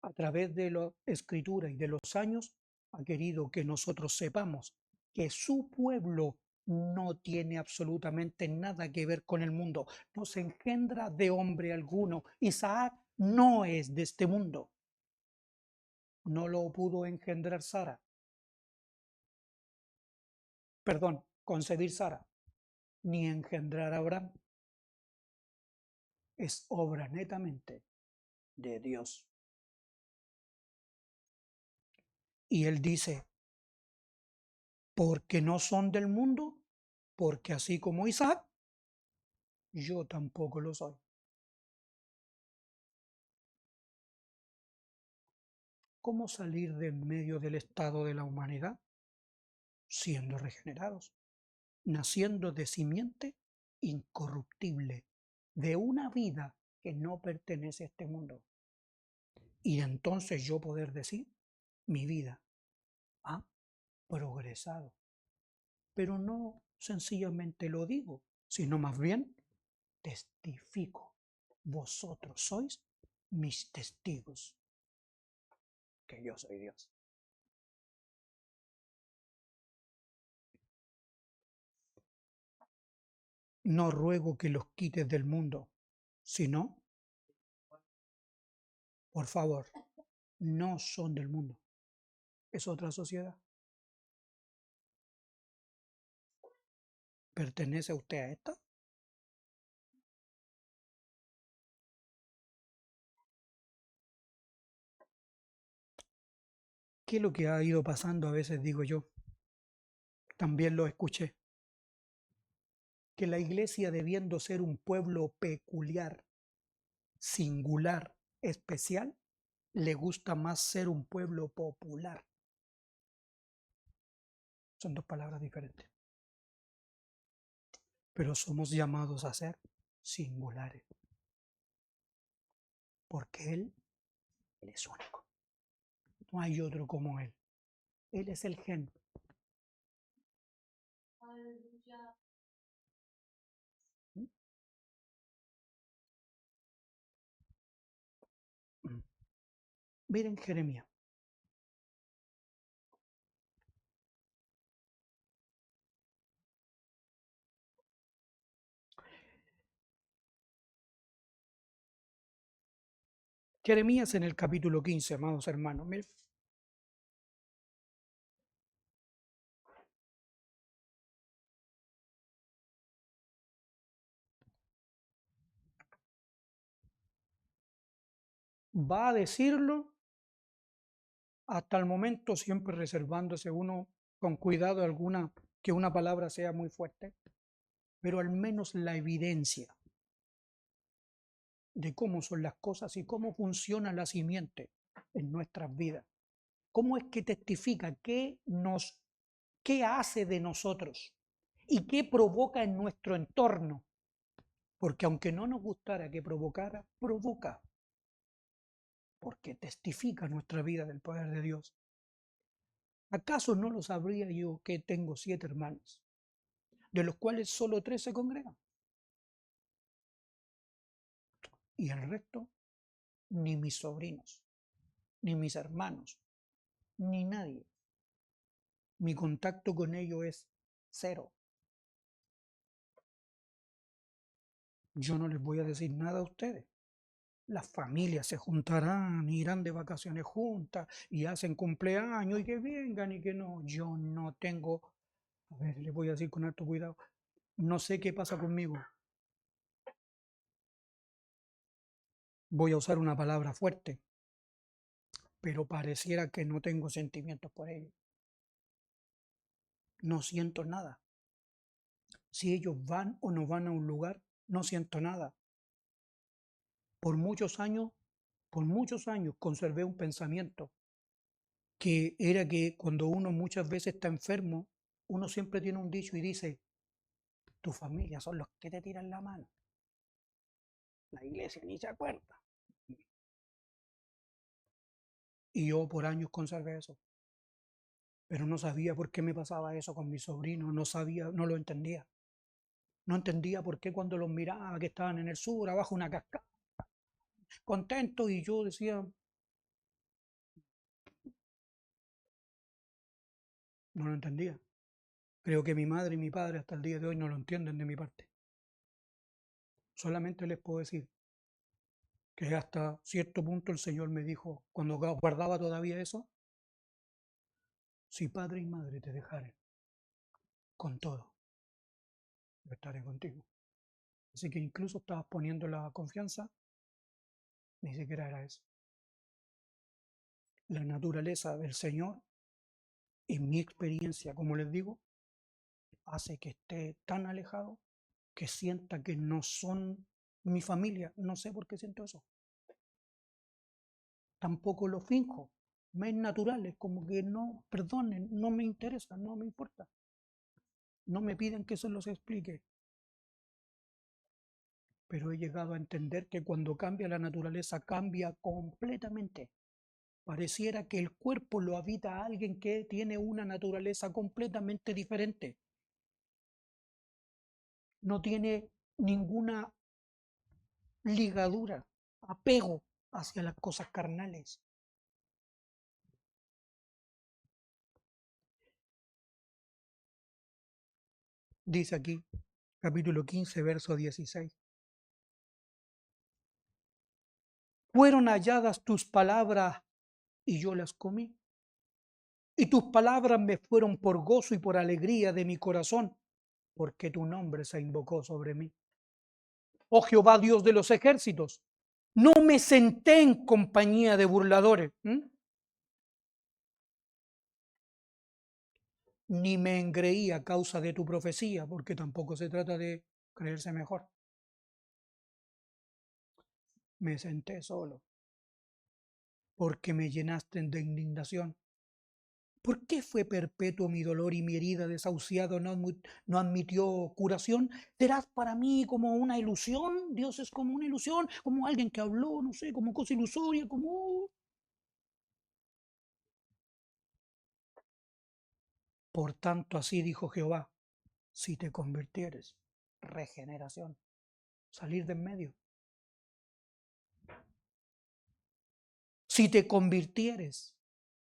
a través de la escritura y de los años, ha querido que nosotros sepamos que su pueblo no tiene absolutamente nada que ver con el mundo, no se engendra de hombre alguno. Isaac no es de este mundo, no lo pudo engendrar Sara, perdón, concebir Sara, ni engendrar a Abraham, es obra netamente de Dios. Y él dice, porque no son del mundo, porque así como Isaac, yo tampoco lo soy. ¿Cómo salir de en medio del estado de la humanidad? Siendo regenerados, naciendo de simiente incorruptible, de una vida que no pertenece a este mundo. Y entonces yo poder decir, mi vida ha progresado. Pero no sencillamente lo digo, sino más bien testifico. Vosotros sois mis testigos, que yo soy Dios. No ruego que los quites del mundo, sino, por favor, no son del mundo. Es otra sociedad. ¿Pertenece a usted a esta? ¿Qué es lo que ha ido pasando a veces, digo yo? También lo escuché. Que la iglesia, debiendo ser un pueblo peculiar, singular, especial, le gusta más ser un pueblo popular. Son dos palabras diferentes. Pero somos llamados a ser singulares. Porque Él es único. No hay otro como Él. Él es el gen. Miren Jeremías. Jeremías en el capítulo 15, amados hermanos. Miren, va a decirlo hasta el momento, siempre reservándose uno con cuidado que una palabra sea muy fuerte, pero al menos la evidencia de cómo son las cosas y cómo funciona la simiente en nuestras vidas. ¿Cómo es que testifica? ¿Qué hace de nosotros? ¿Y qué provoca en nuestro entorno? Porque aunque no nos gustara que provocara, provoca, porque testifica nuestra vida del poder de Dios. ¿Acaso no lo sabría yo que tengo 7 hermanos, de los cuales solo 3 se congregan? Y el resto, ni mis sobrinos, ni mis hermanos, ni nadie. Mi contacto con ellos es cero. Yo no les voy a decir nada a ustedes. Las familias se juntarán, irán de vacaciones juntas y hacen cumpleaños y que vengan y que no. Yo no tengo, a ver, les voy a decir con alto cuidado, no sé qué pasa conmigo. Voy a usar una palabra fuerte, pero pareciera que no tengo sentimientos por ellos. No siento nada. Si ellos van o no van a un lugar, no siento nada. Por muchos años conservé un pensamiento que era que cuando uno muchas veces está enfermo, uno siempre tiene un dicho y dice, tu familia son los que te tiran la mano. La iglesia ni se acuerda. Y yo por años conservé eso. Pero no sabía por qué me pasaba eso con mis sobrinos, no sabía, no lo entendía. No entendía por qué cuando los miraba que estaban en el sur, abajo una cascada, contentos, y yo decía, no lo entendía. Creo que mi madre y mi padre hasta el día de hoy no lo entienden de mi parte. Solamente les puedo decir que hasta cierto punto el Señor me dijo, cuando guardaba todavía eso, si padre y madre te dejaren, con todo, yo estaré contigo. Así que incluso estabas poniendo la confianza, ni siquiera era eso. La naturaleza del Señor, en mi experiencia, como les digo, hace que esté tan alejado que sienta que no son mi familia. No sé por qué siento eso. Tampoco lo finjo. Me es natural, es como que no, perdonen, no me interesa, no me importa. No me piden que se los explique. Pero he llegado a entender que cuando cambia la naturaleza, cambia completamente. Pareciera que el cuerpo lo habita alguien que tiene una naturaleza completamente diferente. No tiene ninguna ligadura, apego hacia las cosas carnales. Dice aquí, capítulo 15, verso 16. Fueron halladas tus palabras y yo las comí. Y tus palabras me fueron por gozo y por alegría de mi corazón, porque tu nombre se invocó sobre mí. Oh Jehová, Dios de los ejércitos, no me senté en compañía de burladores, ni me engreí a causa de tu profecía, porque tampoco se trata de creerse mejor. Me senté solo, porque me llenaste de indignación. ¿Por qué fue perpetuo mi dolor y mi herida desahuciado no admitió curación? ¿Serás para mí como una ilusión? Dios es como una ilusión, como alguien que habló, no sé, como cosa ilusoria, como... Por tanto, así dijo Jehová, si te convirtieres, regeneración, salir de en medio. Si te convirtieres,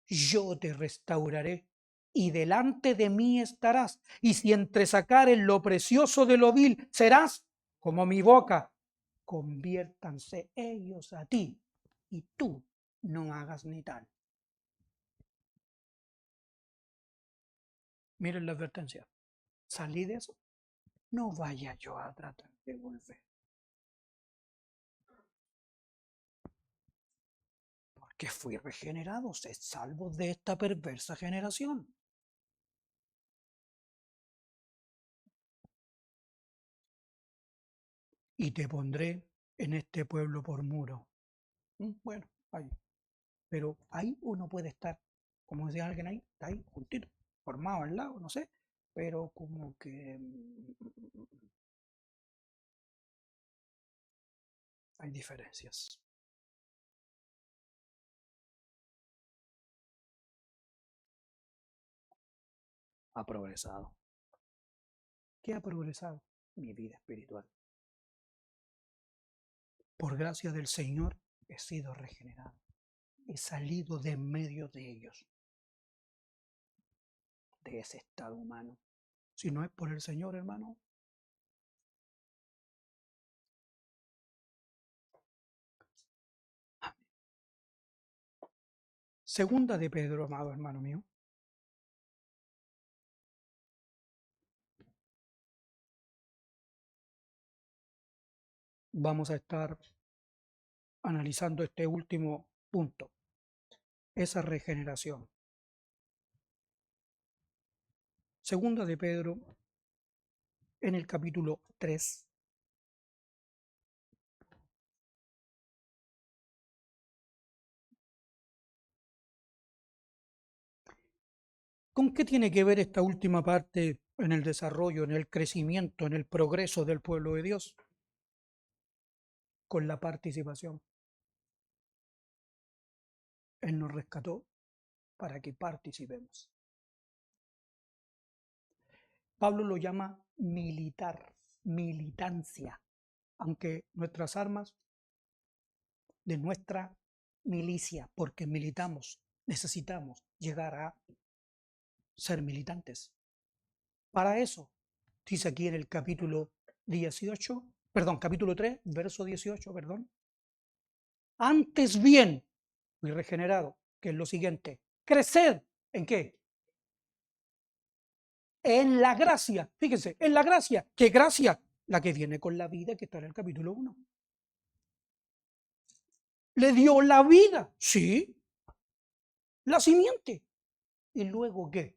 yo te restauraré y delante de mí estarás. Y si entresacares lo precioso de lo vil, serás como mi boca. Conviértanse ellos a ti y tú no hagas ni tal. Miren la advertencia. Salí de eso. No vaya yo a tratar de volver. porque fui regenerado, sé salvo de esta perversa generación. Y te pondré en este pueblo por muro. Bueno, ahí. Pero ahí uno puede estar, como decía alguien ahí, está ahí, juntito, formado al lado, no sé, pero como que hay diferencias. Ha progresado. ¿Qué ha progresado? Mi vida espiritual. Por gracia del Señor he sido regenerado. He salido de en medio de ellos, de ese estado humano. Si no es por el Señor, hermano. Segunda de Pedro, amado hermano mío. Vamos a estar analizando este último punto, esa regeneración. Segunda de Pedro, en el capítulo 3. ¿Con qué tiene que ver esta última parte en el desarrollo, en el crecimiento, en el progreso del pueblo de Dios? Con la participación. Él nos rescató para que participemos. Pablo lo llama militar, militancia, aunque nuestras armas de nuestra milicia, porque militamos, necesitamos llegar a ser militantes. Para eso, dice aquí en el capítulo 18, capítulo 3, verso 18, Antes bien, fui regenerado, que es lo siguiente, crecer, ¿en qué? En la gracia, fíjense, en la gracia. ¿Qué gracia? La que viene con la vida, que está en el capítulo 1. Le dio la vida, sí, la simiente. ¿Y luego qué?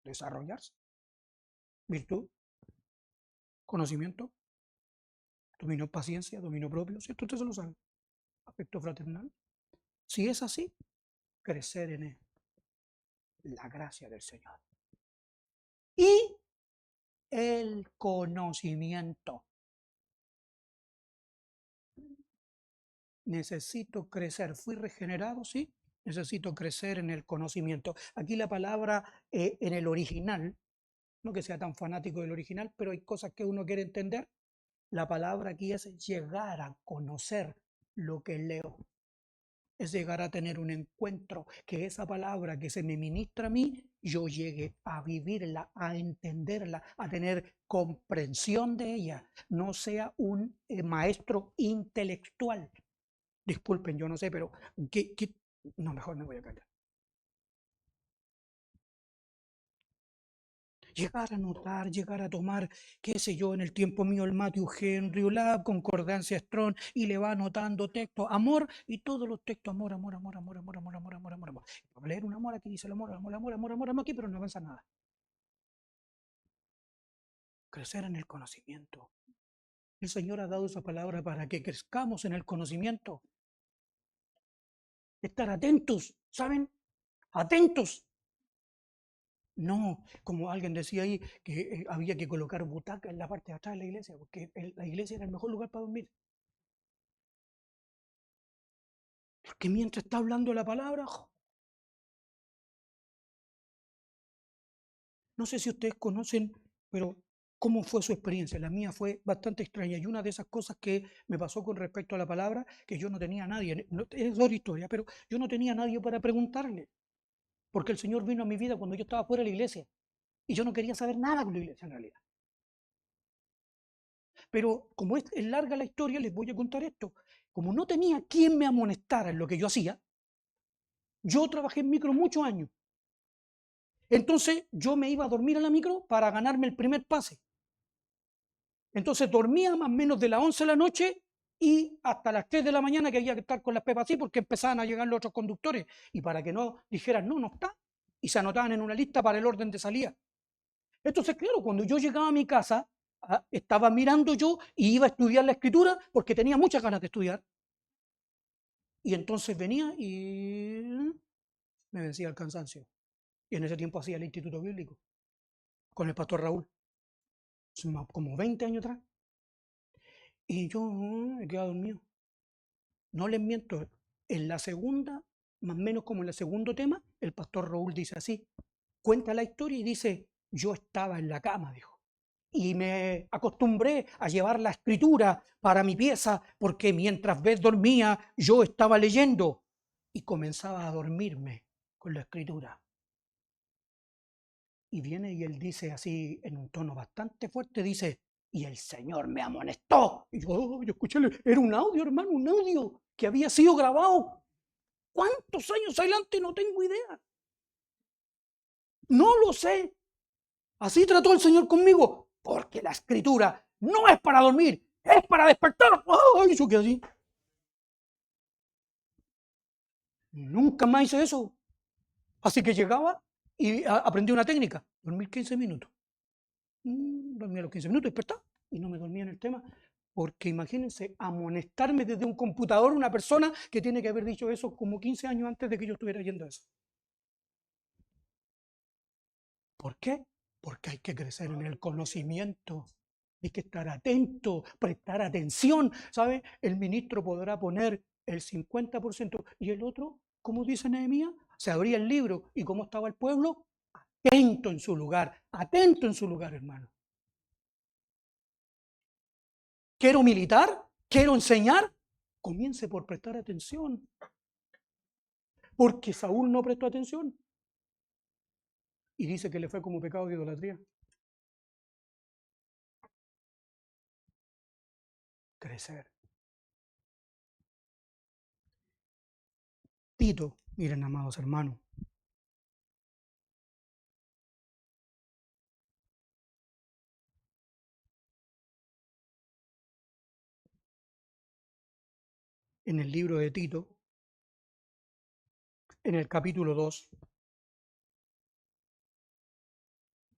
Desarrollarse. Virtud, conocimiento, dominio, paciencia, dominio propio, ¿cierto? Usted se lo sabe. Afecto fraternal. Si es así, crecer en él. La gracia del Señor. Y el conocimiento. Necesito crecer. Fui regenerado, sí. Necesito crecer en el conocimiento. Aquí la palabra en el original, no que sea tan fanático del original, pero hay cosas que uno quiere entender. La palabra aquí es llegar a conocer lo que leo. Es llegar a tener un encuentro, que esa palabra que se me ministra a mí, yo llegue a vivirla, a entenderla, a tener comprensión de ella, no sea un maestro intelectual. Disculpen, yo no sé, pero no, mejor me voy a callar. Llegar a notar, llegar a tomar, qué sé yo, en el tiempo mío el Matthew Henry, la concordancia Strong, y le va anotando texto, amor, y todos los textos, amor, amor, amor, amor, amor, amor, amor, amor, amor, amor. Para leer un amor, aquí dice el amor, amor, amor, amor, amor, amor, aquí, pero no avanza nada. Crecer en el conocimiento. El Señor ha dado esa palabra para que crezcamos en el conocimiento. Estar atentos, ¿saben? Atentos. No, como alguien decía ahí, que había que colocar butaca en la parte de atrás de la iglesia, porque la iglesia era el mejor lugar para dormir. Porque mientras está hablando la palabra, no sé si ustedes conocen, pero cómo fue su experiencia. La mía fue bastante extraña. Y una de esas cosas que me pasó con respecto a la palabra, que yo no tenía a nadie, es otra historia, pero yo no tenía a nadie para preguntarle. Porque el Señor vino a mi vida cuando yo estaba fuera de la iglesia. Y yo no quería saber nada con la iglesia en realidad. Pero como es larga la historia, les voy a contar esto. Como no tenía quien me amonestara en lo que yo hacía, yo trabajé en micro muchos años. Entonces yo me iba a dormir a la micro para ganarme el primer pase. Entonces dormía más o menos de las 11 de la noche y hasta las 3 de la mañana que había que estar con las pepas así porque empezaban a llegar los otros conductores y para que no dijeran no está, y se anotaban en una lista para el orden de salida. Entonces, claro, cuando yo llegaba a mi casa, estaba mirando yo y iba a estudiar la escritura porque tenía muchas ganas de estudiar. Y entonces venía y me vencía el cansancio. Y en ese tiempo hacía el Instituto Bíblico con el pastor Raúl, como 20 años atrás. Y yo me quedaba dormido. No les miento, en la segunda, más o menos como en el segundo tema, el pastor Raúl dice así, cuenta la historia y dice, yo estaba en la cama, dijo, y me acostumbré a llevar la escritura para mi pieza porque mientras Beth dormía, yo estaba leyendo y comenzaba a dormirme con la escritura. Y viene y él dice así, en un tono bastante fuerte, dice, y el Señor me amonestó. Y yo escuché, era un audio, hermano, un audio que había sido grabado. ¿Cuántos años adelante? No tengo idea. No lo sé. Así trató el Señor conmigo, porque la escritura no es para dormir, es para despertar. ¡Ay! Yo quedé así. Nunca más hice eso. Así que llegaba y aprendí una técnica, dormir 15 minutos. Dormía los 15 minutos, despertaba y no me dormía en el tema. Porque imagínense, amonestarme desde un computador una persona que tiene que haber dicho eso como 15 años antes de que yo estuviera yendo a eso. ¿Por qué? Porque hay que crecer en el conocimiento. Hay que estar atento, prestar atención. ¿Sabe? El ministro podrá poner el 50% y el otro, como dice Nehemías, se abría el libro y cómo estaba el pueblo, atento en su lugar, hermano. ¿Quiero militar? ¿Quiero enseñar? Comience por prestar atención. Porque Saúl no prestó atención. Y dice que le fue como pecado de idolatría. Crecer. Tito, miren, amados hermanos. En el libro de Tito, en el capítulo 2,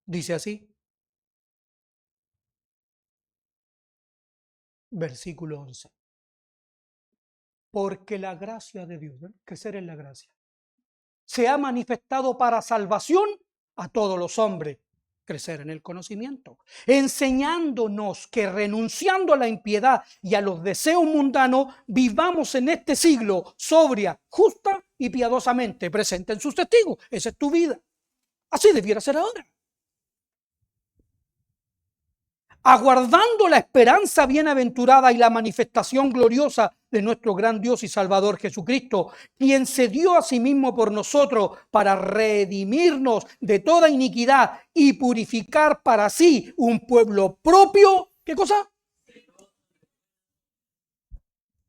dice así, versículo 11. Porque la gracia de Dios, crecer en la gracia, se ha manifestado para salvación a todos los hombres, crecer en el conocimiento, enseñándonos que renunciando a la impiedad y a los deseos mundanos, vivamos en este siglo sobria, justa y piadosamente. Presente en sus testigos. Esa es tu vida. Así debiera ser ahora. Aguardando la esperanza bienaventurada y la manifestación gloriosa de nuestro gran Dios y Salvador Jesucristo, quien se dio a sí mismo por nosotros para redimirnos de toda iniquidad y purificar para sí un pueblo propio. ¿Qué cosa?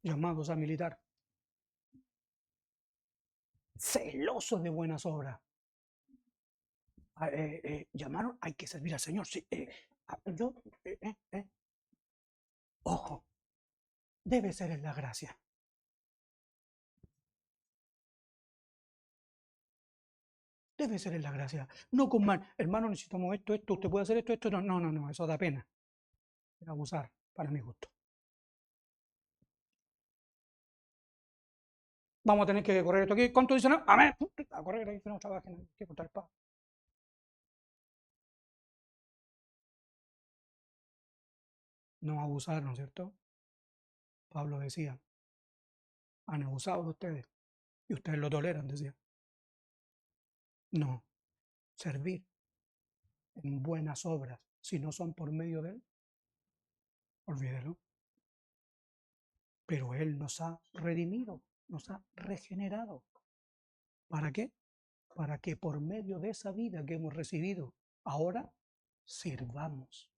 Llamados a militar. Celosos de buenas obras. Llamaron, hay que servir al Señor. Sí, Ojo, debe ser en la gracia. Debe ser en la gracia. No con mal, hermano, necesitamos esto, usted puede hacer esto. No, eso da pena. Es abusar, para mi gusto. Vamos a tener que correr esto aquí. ¿Cuánto dicen? Amén. A correr ahí, que no trabajen, hay que cortar el pago. No abusar, ¿no es cierto? Pablo decía, han abusado de ustedes y ustedes lo toleran, decía. No, servir en buenas obras, si no son por medio de él, olvídelo. Pero él nos ha redimido, nos ha regenerado. ¿Para qué? Para que por medio de esa vida que hemos recibido, ahora sirvamos.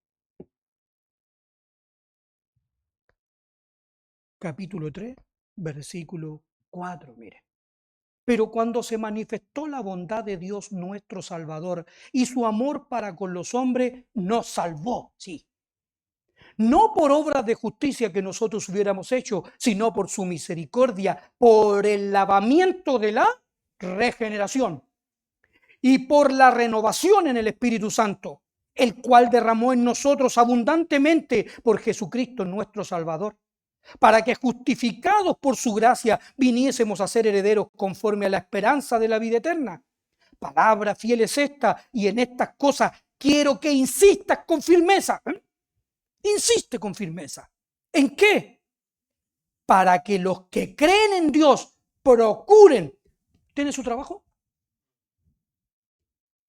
Capítulo 3, versículo 4, mire. Pero cuando se manifestó la bondad de Dios nuestro Salvador y su amor para con los hombres, nos salvó, sí. no por obras de justicia que nosotros hubiéramos hecho, sino por su misericordia, por el lavamiento de la regeneración y por la renovación en el Espíritu Santo, el cual derramó en nosotros abundantemente por Jesucristo nuestro Salvador, para que justificados por su gracia viniésemos a ser herederos conforme a la esperanza de la vida eterna. Palabra fiel es esta, y en estas cosas quiero que insistas con firmeza. Insiste con firmeza. ¿En qué? Para que los que creen en Dios procuren. ¿Tiene su trabajo?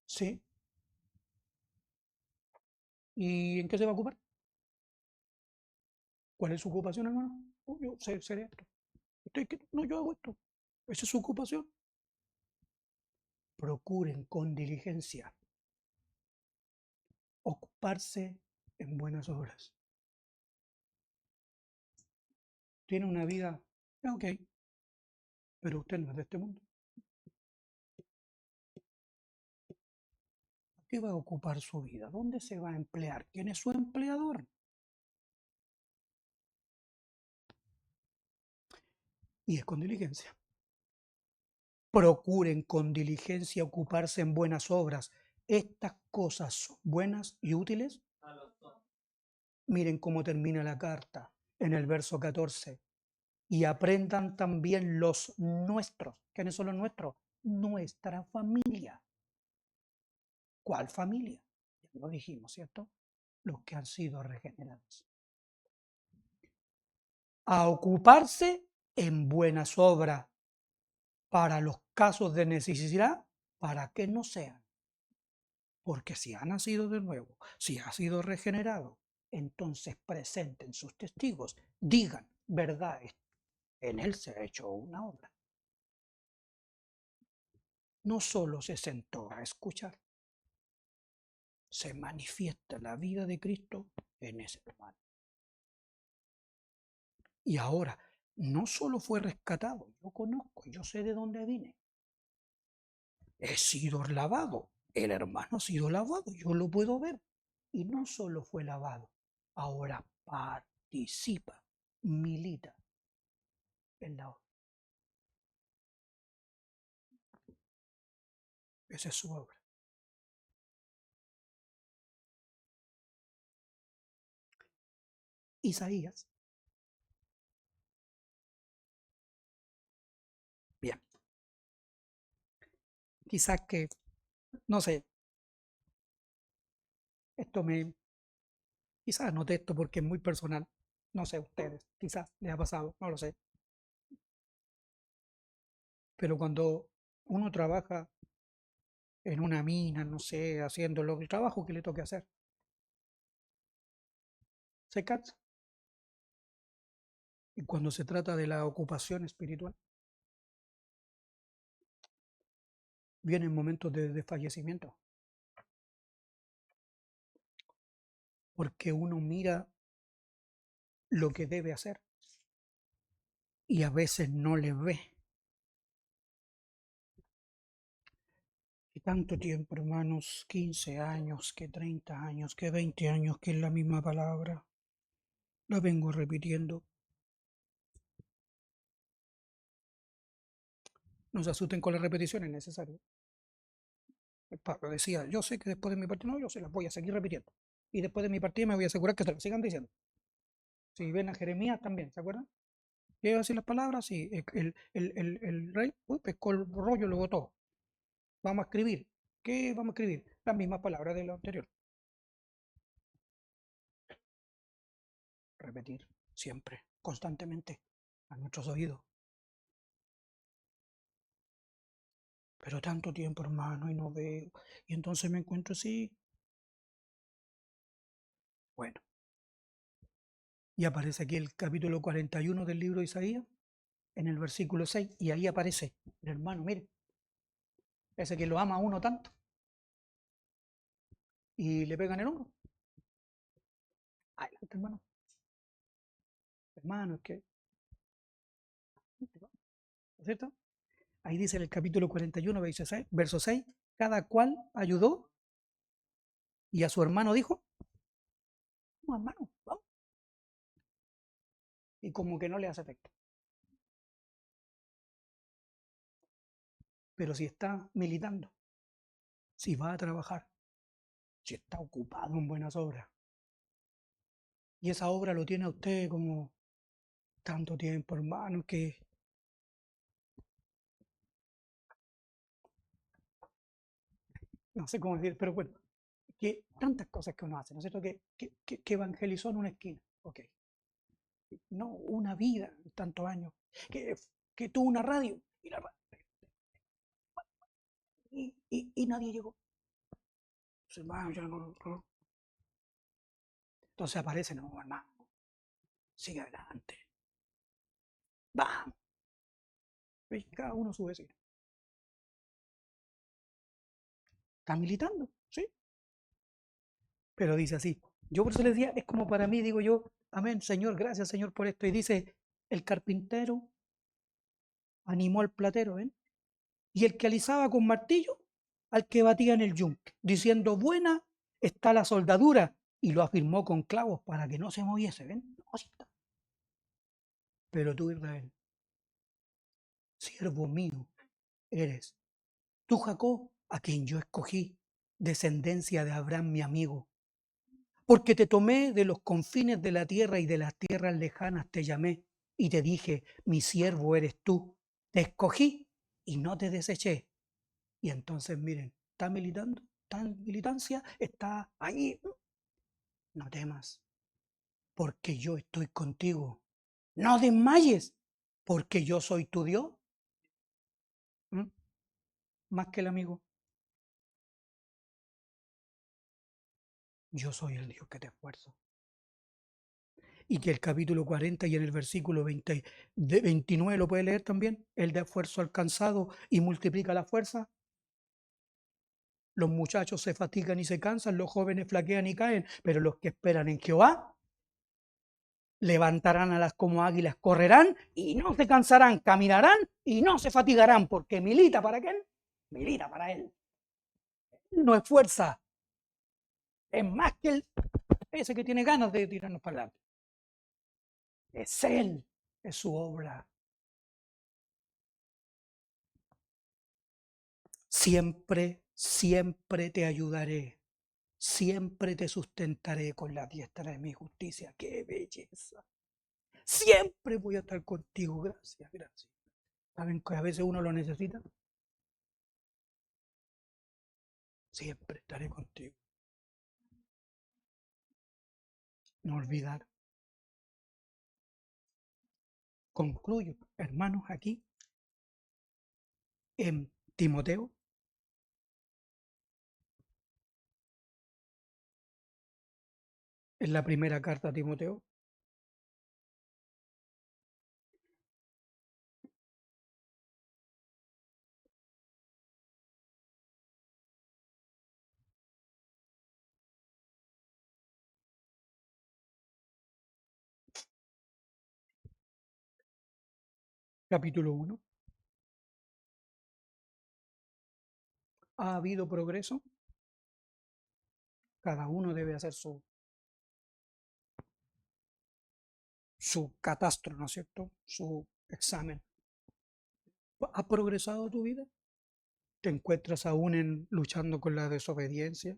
Sí. ¿Y en qué se va a ocupar? ¿Cuál es su ocupación, hermano? Yo sé esto. No, yo hago esto. Esa es su ocupación. Procuren con diligencia ocuparse en buenas obras. Tiene una vida, ok, pero usted no es de este mundo. ¿Qué va a ocupar su vida? ¿Dónde se va a emplear? ¿Quién es su empleador? Y es con diligencia. Procuren con diligencia ocuparse en buenas obras. Estas cosas son buenas y útiles. Miren cómo termina la carta en el verso 14. Y aprendan también los nuestros. ¿Quiénes son los nuestros? Nuestra familia. ¿Cuál familia? Ya lo dijimos, ¿cierto? Los que han sido regenerados. A ocuparse en buenas obras para los casos de necesidad, para que no sean. Porque si ha nacido de nuevo, si ha sido regenerado, entonces presenten sus testigos, digan, verdad, en él se ha hecho una obra. No solo se sentó a escuchar, se manifiesta la vida de Cristo en ese hermano. Y ahora, no solo fue rescatado, yo conozco, yo sé de dónde vine. He sido lavado, el hermano ha sido lavado, yo lo puedo ver. Y no solo fue lavado, ahora participa, milita en la obra. Esa es su obra. Isaías. Bien. Quizás que, no sé, quizás noté esto porque es muy personal. No sé, ustedes, quizás les ha pasado, no lo sé. Pero cuando uno trabaja en una mina, no sé, haciendo el trabajo que le toque hacer, se cansa. Y cuando se trata de la ocupación espiritual, vienen momentos de desfallecimiento. Porque uno mira lo que debe hacer y a veces no le ve. Y tanto tiempo, hermanos, 15 años, que 30 años, que 20 años, que es la misma palabra. La vengo repitiendo. No se asusten con la repetición, es necesario. Pablo decía, yo sé que después de mi partida, no, yo se las voy a seguir repitiendo. Y después de mi partida me voy a asegurar que se las sigan diciendo. Si ven a Jeremías también, ¿se acuerdan? ¿Qué iba a decir las palabras? Sí, el rey pescó el rollo y lo botó. Vamos a escribir. ¿Qué vamos a escribir? Las mismas palabras de lo anterior. Repetir siempre, constantemente, a nuestros oídos. Pero tanto tiempo, hermano, y no veo. Y entonces me encuentro así. Bueno, y aparece aquí el capítulo 41 del libro de Isaías, en el versículo 6, y ahí aparece el hermano, mire, ese que lo ama a uno tanto, y le pegan el hombro. Adelante, hermano. Hermano, es que, ¿no es cierto? Ahí dice en el capítulo 41, verso 6, cada cual ayudó y a su hermano dijo, no, hermano, vamos, y como que no le hace efecto. Pero si está militando, si va a trabajar, si está ocupado en buenas obras, y esa obra lo tiene a usted como tanto tiempo, hermano, que no sé cómo decir, pero bueno, que tantas cosas que uno hace, ¿no es cierto? Que evangelizó en una esquina, ok. No, una vida, tantos años, que, que tuvo una radio y nadie llegó. Pues, hermano, ya no. Entonces aparece, no, hermano, sigue adelante, vamos, y cada uno su vecino. Está militando, sí, pero dice así. Yo por eso le decía, es como para mí, digo yo, amén, Señor, gracias Señor por esto. Y dice, el carpintero animó al platero, ¿ven? Y el que alisaba con martillo al que batía en el yunque, diciendo, buena está la soldadura, y lo afirmó con clavos para que no se moviese, ¿ven? No, así está. Pero tú, Israel, siervo mío eres. Tú, Jacob, a quien yo escogí, descendencia de Abraham, mi amigo. Porque te tomé de los confines de la tierra y de las tierras lejanas te llamé y te dije, mi siervo eres tú. Te escogí y no te deseché. Y entonces, miren, está militando, está en militancia, está ahí. No temas, porque yo estoy contigo. No desmayes, porque yo soy tu Dios. ¿Mm? Más que el amigo, yo soy el Dios que te esfuerzo. Y que el capítulo 40 y en el versículo 29 lo puede leer también, el de esfuerzo alcanzado y multiplica la fuerza. Los muchachos se fatigan y se cansan, los jóvenes flaquean y caen, pero los que esperan en Jehová levantarán alas como águilas, correrán y no se cansarán, caminarán y no se fatigarán, porque milita para quién, milita para él. No es fuerza, es más que ese que tiene ganas de tirarnos para adelante. Es él, es su obra. Siempre te ayudaré, siempre te sustentaré con la diestra de mi justicia. ¡Qué belleza! Siempre voy a estar contigo, gracias. ¿Saben que a veces uno lo necesita? Siempre estaré contigo. No olvidar. Concluyo, hermanos, aquí en Timoteo, en la primera carta a Timoteo, capítulo 1. ¿Ha habido progreso? Cada uno debe hacer su catastro, ¿no es cierto? Su examen. ¿Ha progresado tu vida? ¿Te encuentras aún luchando con la desobediencia?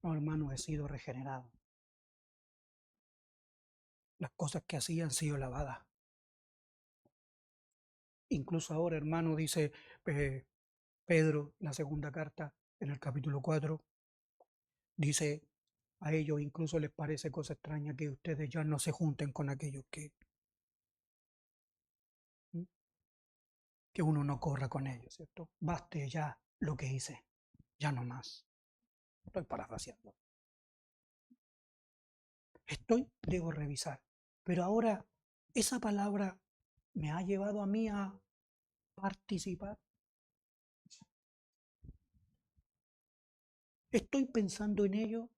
No, hermano, he sido regenerado. Las cosas que hacía han sido lavadas. Incluso ahora, hermano, dice eh, Pedro, la segunda carta, en el capítulo 4, dice, a ellos incluso les parece cosa extraña que ustedes ya no se junten con aquellos que uno no corra con ellos, ¿cierto? Baste ya lo que hice, ya no más. Estoy parafraseando. Debo revisar. Pero ahora, esa palabra me ha llevado a mí a participar. Estoy pensando en ello.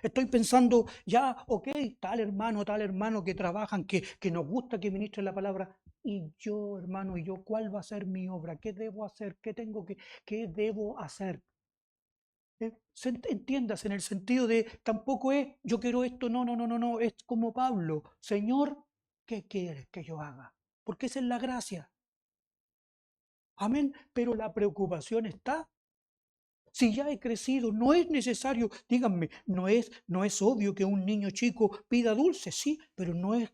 Estoy pensando, ya, ok, tal hermano que trabajan, que nos gusta que ministre la palabra. Y yo, hermano, y yo, ¿cuál va a ser mi obra? ¿Qué debo hacer? ¿Qué debo hacer? Entiendas en el sentido de tampoco es yo quiero esto, no, no, no, no, no, es como Pablo, Señor, ¿qué quieres que yo haga? Porque esa es la gracia. Amén, pero la preocupación está. Si ya he crecido, no es necesario, díganme, no es obvio que un niño chico pida dulce, sí, pero no es,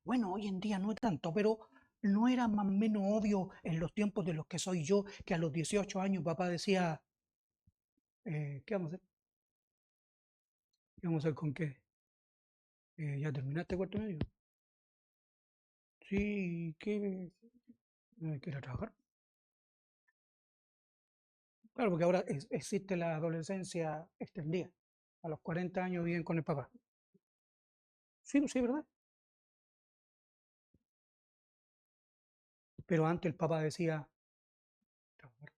bueno, hoy en día no es tanto, pero no era más o menos obvio en los tiempos de los que soy yo, que a los 18 años papá decía, ¿qué vamos a hacer? ¿Qué vamos a hacer con qué? ¿Ya terminaste cuarto medio? Sí, ¿qué? ¿Hay que ir a trabajar? Claro, porque ahora existe la adolescencia extendida. A los 40 años viven con el papá. Sí, sí, ¿verdad? Pero antes el papá decía, trabajar.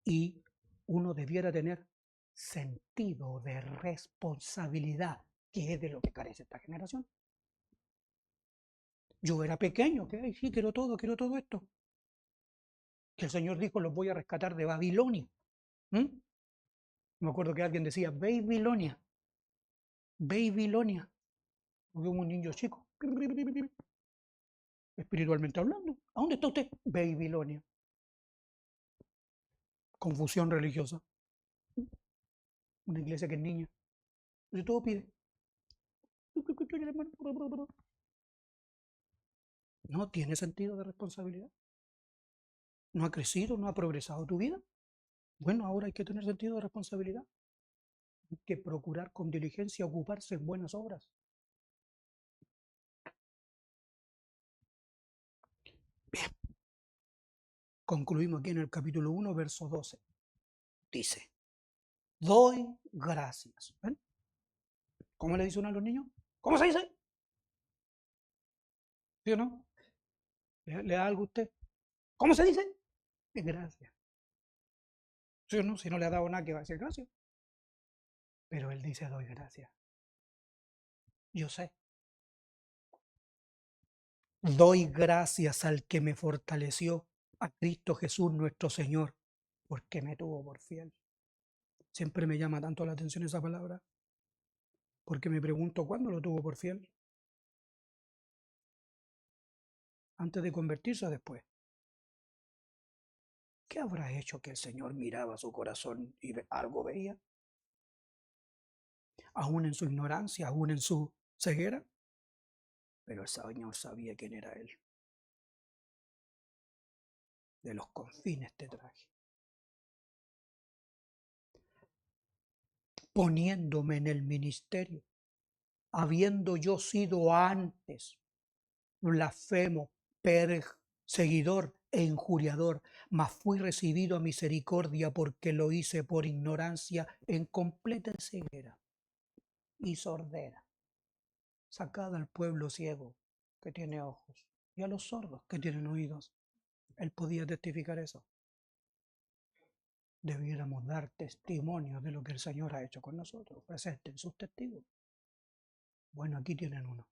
Y uno debiera tener sentido de responsabilidad, que es de lo que carece esta generación. Yo era pequeño, que sí, quiero todo esto. Que el Señor dijo, los voy a rescatar de Babilonia. ¿Mm? Me acuerdo que alguien decía, Babilonia, Babilonia, porque hubo un niño chico, espiritualmente hablando. ¿A dónde está usted? Babilonia. Confusión religiosa. Una iglesia que es niña. De todo pide. No tiene sentido de responsabilidad. No ha crecido, no ha progresado tu vida. Bueno, ahora hay que tener sentido de responsabilidad. Hay que procurar con diligencia ocuparse en buenas obras. Bien, concluimos aquí en el capítulo 1, verso 12. Dice, doy gracias. ¿Ven? ¿Cómo le dice uno a los niños? ¿Cómo se dice? ¿Sí o no? ¿Le da algo a usted? ¿Cómo se dice? Gracias. ¿Sí o no? Si no le ha dado nada, que va a decir gracias. Pero él dice, doy gracias. Yo sé. Doy gracias al que me fortaleció, a Cristo Jesús nuestro Señor, porque me tuvo por fiel. Siempre me llama tanto la atención esa palabra, porque me pregunto cuándo lo tuvo por fiel, antes de convertirse o después. ¿Qué habrá hecho que el Señor miraba su corazón y algo veía? Aún en su ignorancia, aún en su ceguera, pero el Señor sabía quién era Él. De los confines te traje. Poniéndome en el ministerio, habiendo yo sido antes blasfemo, perseguidor e injuriador, mas fui recibido a misericordia porque lo hice por ignorancia en completa ceguera y sordera. Sacad al pueblo ciego que tiene ojos y a los sordos que tienen oídos. Él podía testificar eso. Debiéramos dar testimonio de lo que el Señor ha hecho con nosotros. Presenten sus testigos. Bueno, aquí tienen uno.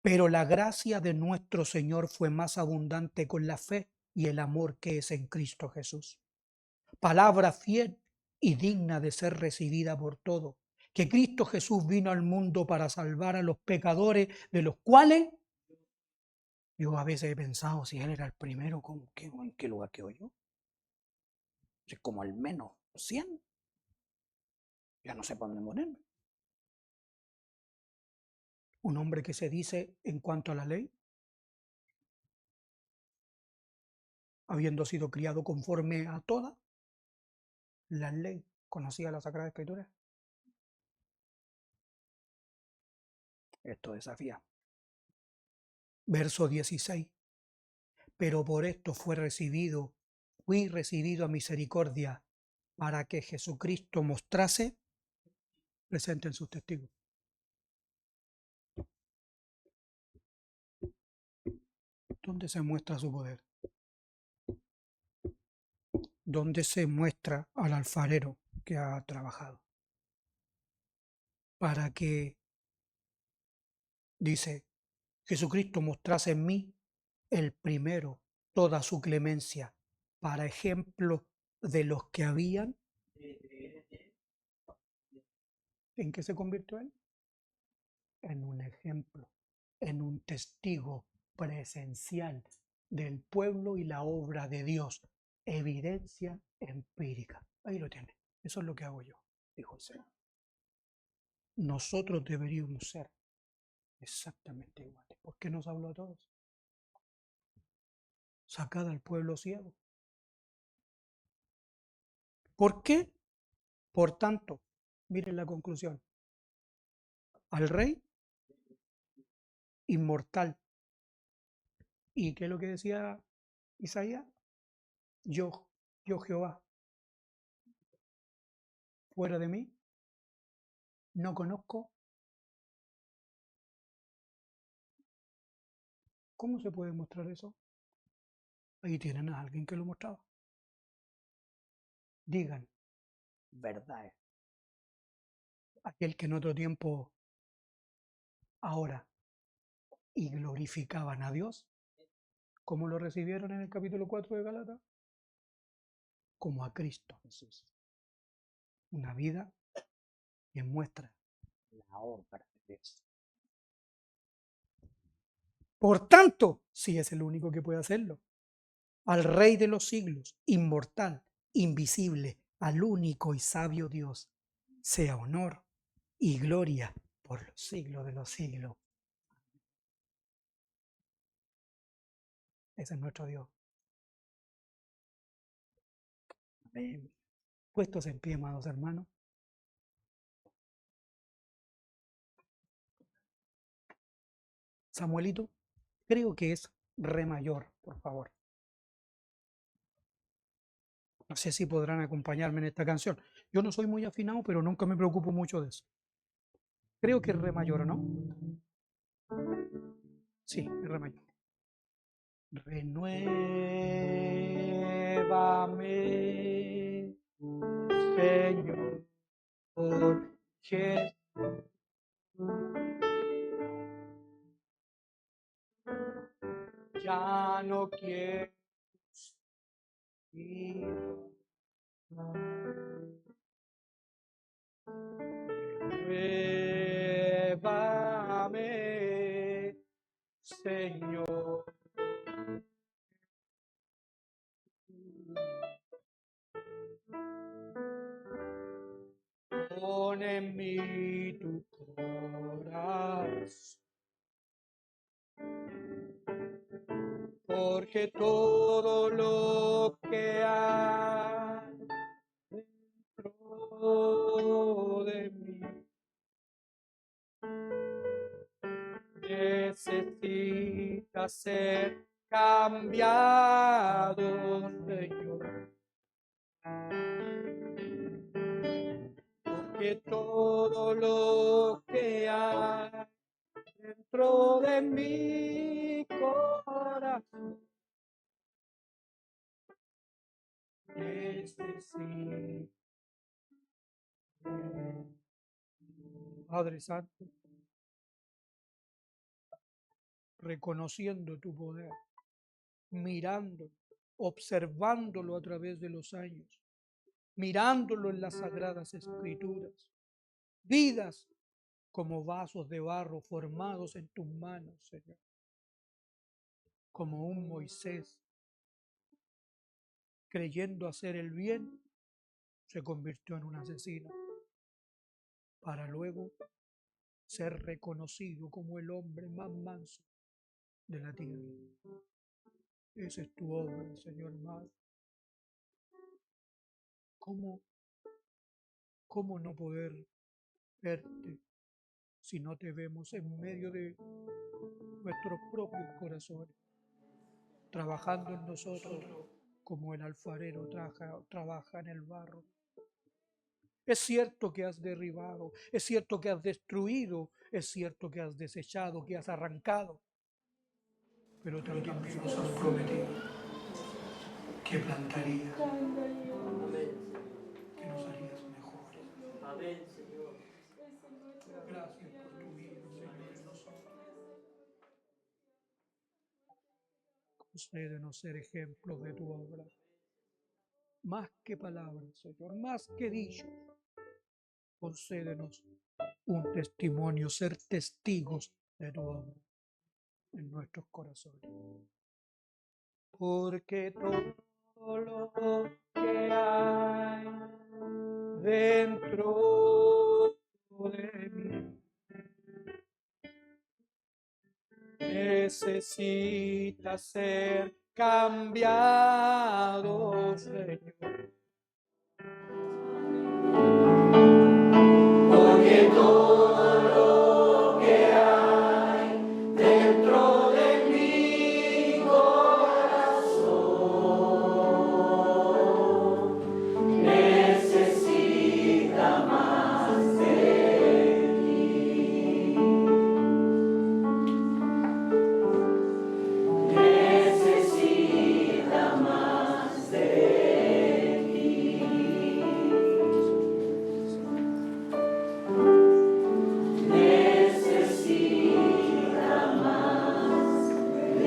Pero la gracia de nuestro Señor fue más abundante con la fe y el amor que es en Cristo Jesús. Palabra fiel y digna de ser recibida por todos, que Cristo Jesús vino al mundo para salvar a los pecadores, de los cuales yo a veces he pensado si Él era el primero, ¿en qué lugar quedo yo? Si como al menos 100, ya no sé por dónde ponerme. Un hombre que se dice en cuanto a la ley, habiendo sido criado conforme a toda la ley, conocía la Sagrada Escritura. Esto desafía. Verso 16. Pero por esto fui recibido a misericordia, para que Jesucristo mostrase presente en sus testigos. ¿Dónde se muestra su poder? ¿Dónde se muestra al alfarero que ha trabajado? Para que, dice, Jesucristo mostrase en mí el primero toda su clemencia, para ejemplo de los que habían. ¿En qué se convirtió él? En un ejemplo, en un testigo presencial del pueblo y la obra de Dios. Evidencia empírica. Ahí lo tiene. Eso es lo que hago yo, dijo el Señor. Nosotros deberíamos ser exactamente iguales. ¿Por qué nos habló a todos? Sacad al pueblo ciego. ¿Por qué? Por tanto, miren la conclusión. Al rey inmortal. ¿Y qué es lo que decía Isaías? Yo Jehová, fuera de mí, no conozco. ¿Cómo se puede mostrar eso? Ahí tienen a alguien que lo mostraba. Digan, verdad es. Aquel que en otro tiempo, ahora, y glorificaban a Dios, ¿cómo lo recibieron en el capítulo 4 de Gálatas? Como a Cristo Jesús. Una vida que muestra la obra de Dios. Por tanto, sí es el único que puede hacerlo. Al Rey de los siglos, inmortal, invisible, al único y sabio Dios, sea honor y gloria por los siglos de los siglos. Ese es nuestro Dios. Amén. Puestos en pie, amados hermanos. Samuelito, creo que es re mayor, por favor. No sé si podrán acompañarme en esta canción. Yo no soy muy afinado, pero nunca me preocupo mucho de eso. Creo que es re mayor, ¿o no? Sí, es re mayor. Renuévame, Señor, Jesús. Ya no quiero ir. Renuévame, Señor. Pon en mí tu corazón, porque todo lo que hay dentro de mí necesita ser cambiado, Señor. Porque todo lo que hay dentro de mi corazón necesita. Padre Santo, reconociendo tu poder, mirando, observándolo a través de los años, mirándolo en las sagradas escrituras, vidas como vasos de barro formados en tus manos, Señor, como un Moisés, creyendo hacer el bien, se convirtió en un asesino, para luego ser reconocido como el hombre más manso de la tierra. Esa es tu obra, Señor amado. ¿Cómo no poder verte si no te vemos en medio de nuestros propios corazones, trabajando en nosotros como el alfarero trabaja en el barro? Es cierto que has derribado, es cierto que has destruido, es cierto que has desechado, que has arrancado, pero también nos has prometido que plantarías, que nos harías mejores. Amén, Señor. Gracias por tu vida, Señor, en nosotros. Concédenos ser ejemplos de tu obra. Más que palabras, Señor, más que dichos, concédenos un testimonio, ser testigos de tu obra en nuestros corazones. Porque todo lo que hay dentro de mí necesita ser cambiado, Señor. Porque todo lo que hay dentro de mi corazón necesita más de ti. Necesita más de ti. Necesita más de ti.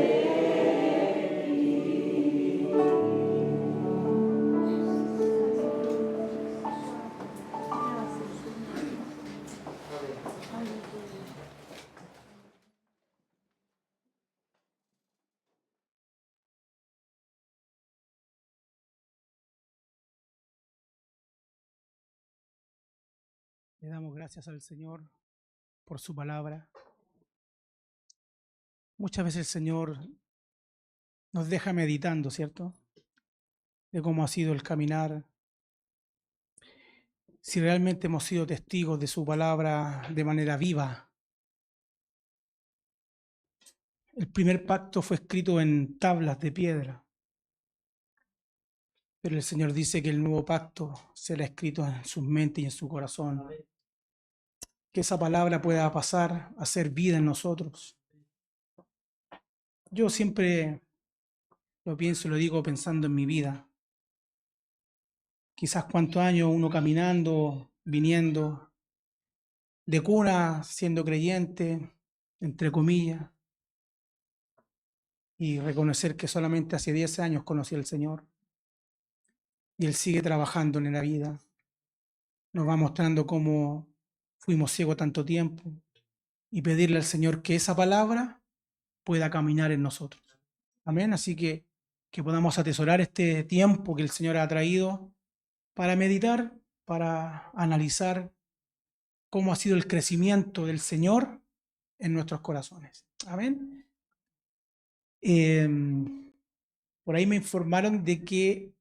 Le damos gracias al Señor por su palabra. Muchas veces el Señor nos deja meditando, ¿cierto? De cómo ha sido el caminar. Si realmente hemos sido testigos de su palabra de manera viva. El primer pacto fue escrito en tablas de piedra. Pero el Señor dice que el nuevo pacto será escrito en sus mentes y en su corazón. Que esa palabra pueda pasar a ser vida en nosotros. Yo siempre lo pienso, lo digo pensando en mi vida. Quizás cuántos años uno caminando, viniendo, de cuna, siendo creyente, entre comillas, y reconocer que solamente hace 10 años conocí al Señor. Y Él sigue trabajando en la vida. Nos va mostrando cómo fuimos ciegos tanto tiempo y pedirle al Señor que esa palabra pueda caminar en nosotros. Amén. Así que podamos atesorar este tiempo que el Señor ha traído para meditar, para analizar cómo ha sido el crecimiento del Señor en nuestros corazones. Amén. Por ahí me informaron de que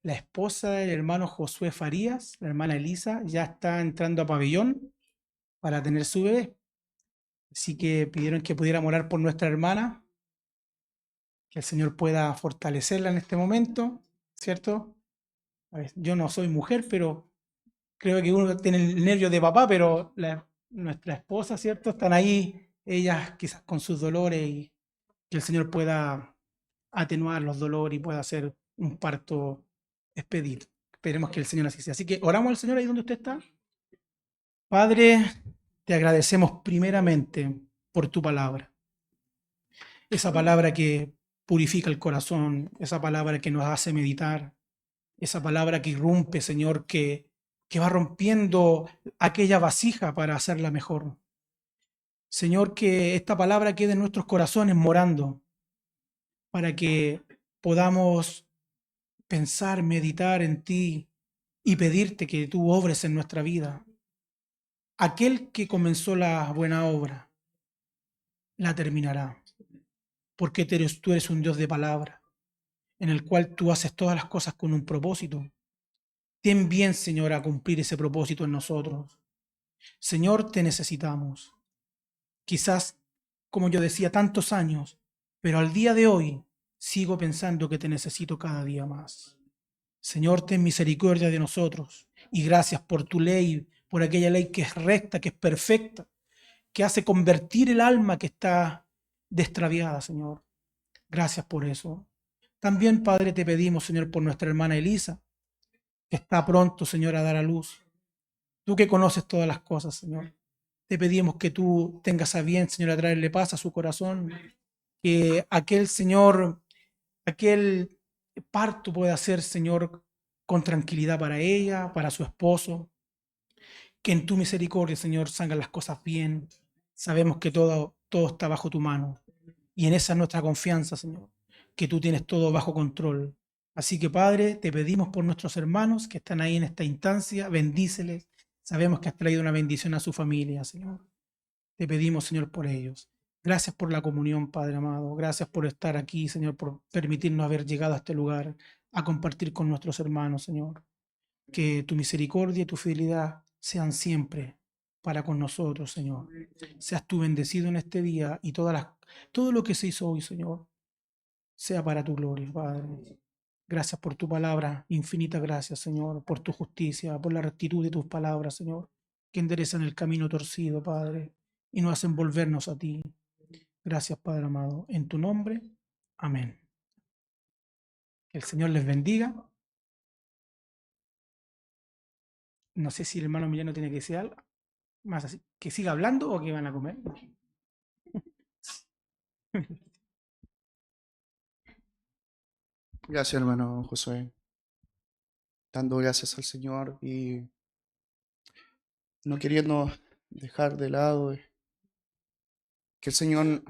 la esposa del hermano Josué Farías, la hermana Elisa, ya está entrando a pabellón para tener su bebé. Así que pidieron que pudiera orar por nuestra hermana, que el Señor pueda fortalecerla en este momento, ¿cierto? A ver, yo no soy mujer, pero creo que uno tiene el nervio de papá, pero nuestra esposa, ¿cierto? Están ahí, ellas quizás con sus dolores y que el Señor pueda atenuar los dolores y pueda hacer un parto expedito. Esperemos que el Señor así sea. Así que oramos al Señor ahí donde usted está. Padre, te agradecemos primeramente por tu palabra. Esa palabra que purifica el corazón, esa palabra que nos hace meditar, esa palabra que irrumpe, Señor, que va rompiendo aquella vasija para hacerla mejor. Señor, que esta palabra quede en nuestros corazones morando, para que podamos pensar, meditar en ti y pedirte que tú obres en nuestra vida. Aquel que comenzó la buena obra, la terminará, porque tú eres un Dios de palabra, en el cual tú haces todas las cosas con un propósito. Ten bien, Señor, a cumplir ese propósito en nosotros. Señor, te necesitamos. Quizás, como yo decía, tantos años, pero al día de hoy sigo pensando que te necesito cada día más. Señor, ten misericordia de nosotros y gracias por tu ley, por aquella ley que es recta, que es perfecta, que hace convertir el alma que está destraviada, Señor. Gracias por eso. También, Padre, te pedimos, Señor, por nuestra hermana Elisa, que está pronto, Señor, a dar a luz. Tú que conoces todas las cosas, Señor. Te pedimos que tú tengas a bien, Señor, a traerle paz a su corazón, que aquel Señor, aquel parto pueda ser, Señor, con tranquilidad para ella, para su esposo, que en tu misericordia, Señor, salgan las cosas bien. Sabemos que todo está bajo tu mano. Y en esa es nuestra confianza, Señor, que tú tienes todo bajo control. Así que, Padre, te pedimos por nuestros hermanos que están ahí en esta instancia, bendíceles. Sabemos que has traído una bendición a su familia, Señor. Te pedimos, Señor, por ellos. Gracias por la comunión, Padre amado. Gracias por estar aquí, Señor, por permitirnos haber llegado a este lugar a compartir con nuestros hermanos, Señor. Que tu misericordia y tu fidelidad sean siempre para con nosotros, Señor. Seas tú bendecido en este día y todo lo que se hizo hoy, Señor, sea para tu gloria, Padre. Gracias por tu palabra, infinitas gracias, Señor, por tu justicia, por la rectitud de tus palabras, Señor, que enderezan el camino torcido, Padre, y nos hacen volvernos a ti. Gracias, Padre amado. En tu nombre, amén. Que el Señor les bendiga. No sé si el hermano Emiliano tiene que decir algo más así, que siga hablando o que van a comer. Gracias, hermano Josué. Dando gracias al Señor y no queriendo dejar de lado que el Señor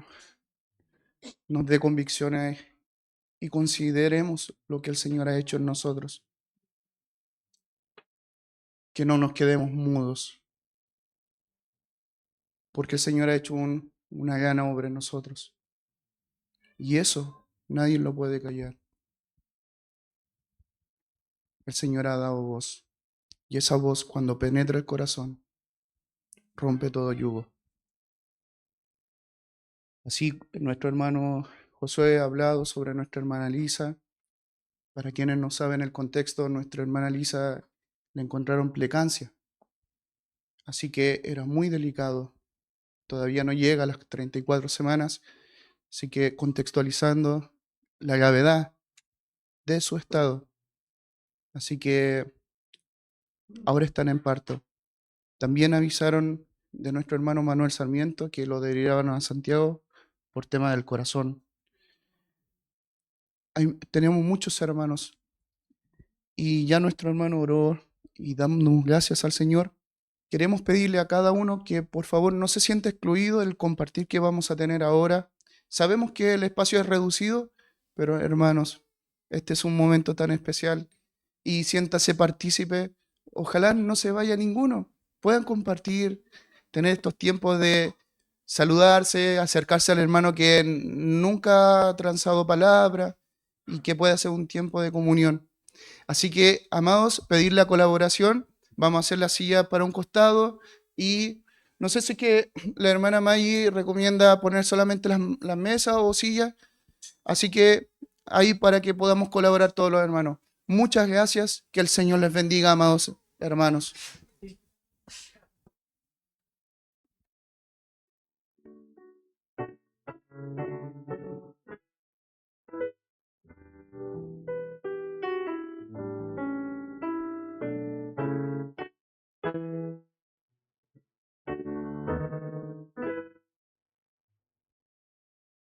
nos dé convicciones y consideremos lo que el Señor ha hecho en nosotros. Que no nos quedemos mudos, porque el Señor ha hecho una gran obra en nosotros. Y eso nadie lo puede callar. El Señor ha dado voz. Y esa voz, cuando penetra el corazón, rompe todo yugo. Así, nuestro hermano Josué ha hablado sobre nuestra hermana Lisa. Para quienes no saben el contexto, nuestra hermana Lisa le encontraron plecancia. Así que era muy delicado. Todavía no llega a las 34 semanas. Así que contextualizando la gravedad de su estado. Así que ahora están en parto. También avisaron de nuestro hermano Manuel Sarmiento que lo derivaron a Santiago por tema del corazón. Tenemos muchos hermanos y ya nuestro hermano oró y damos gracias al Señor. Queremos pedirle a cada uno que por favor no se sienta excluido del compartir que vamos a tener ahora. Sabemos que el espacio es reducido, pero hermanos, este es un momento tan especial y siéntase partícipe. Ojalá no se vaya ninguno. Puedan compartir, tener estos tiempos de saludarse, acercarse al hermano que nunca ha transado palabra y que pueda ser un tiempo de comunión. Así que, amados, pedir la colaboración. Vamos a hacer la silla para un costado y no sé si es que la hermana Maggie recomienda poner solamente las mesas o sillas. Así que ahí para que podamos colaborar todos los hermanos. Muchas gracias. Que el Señor les bendiga, amados hermanos.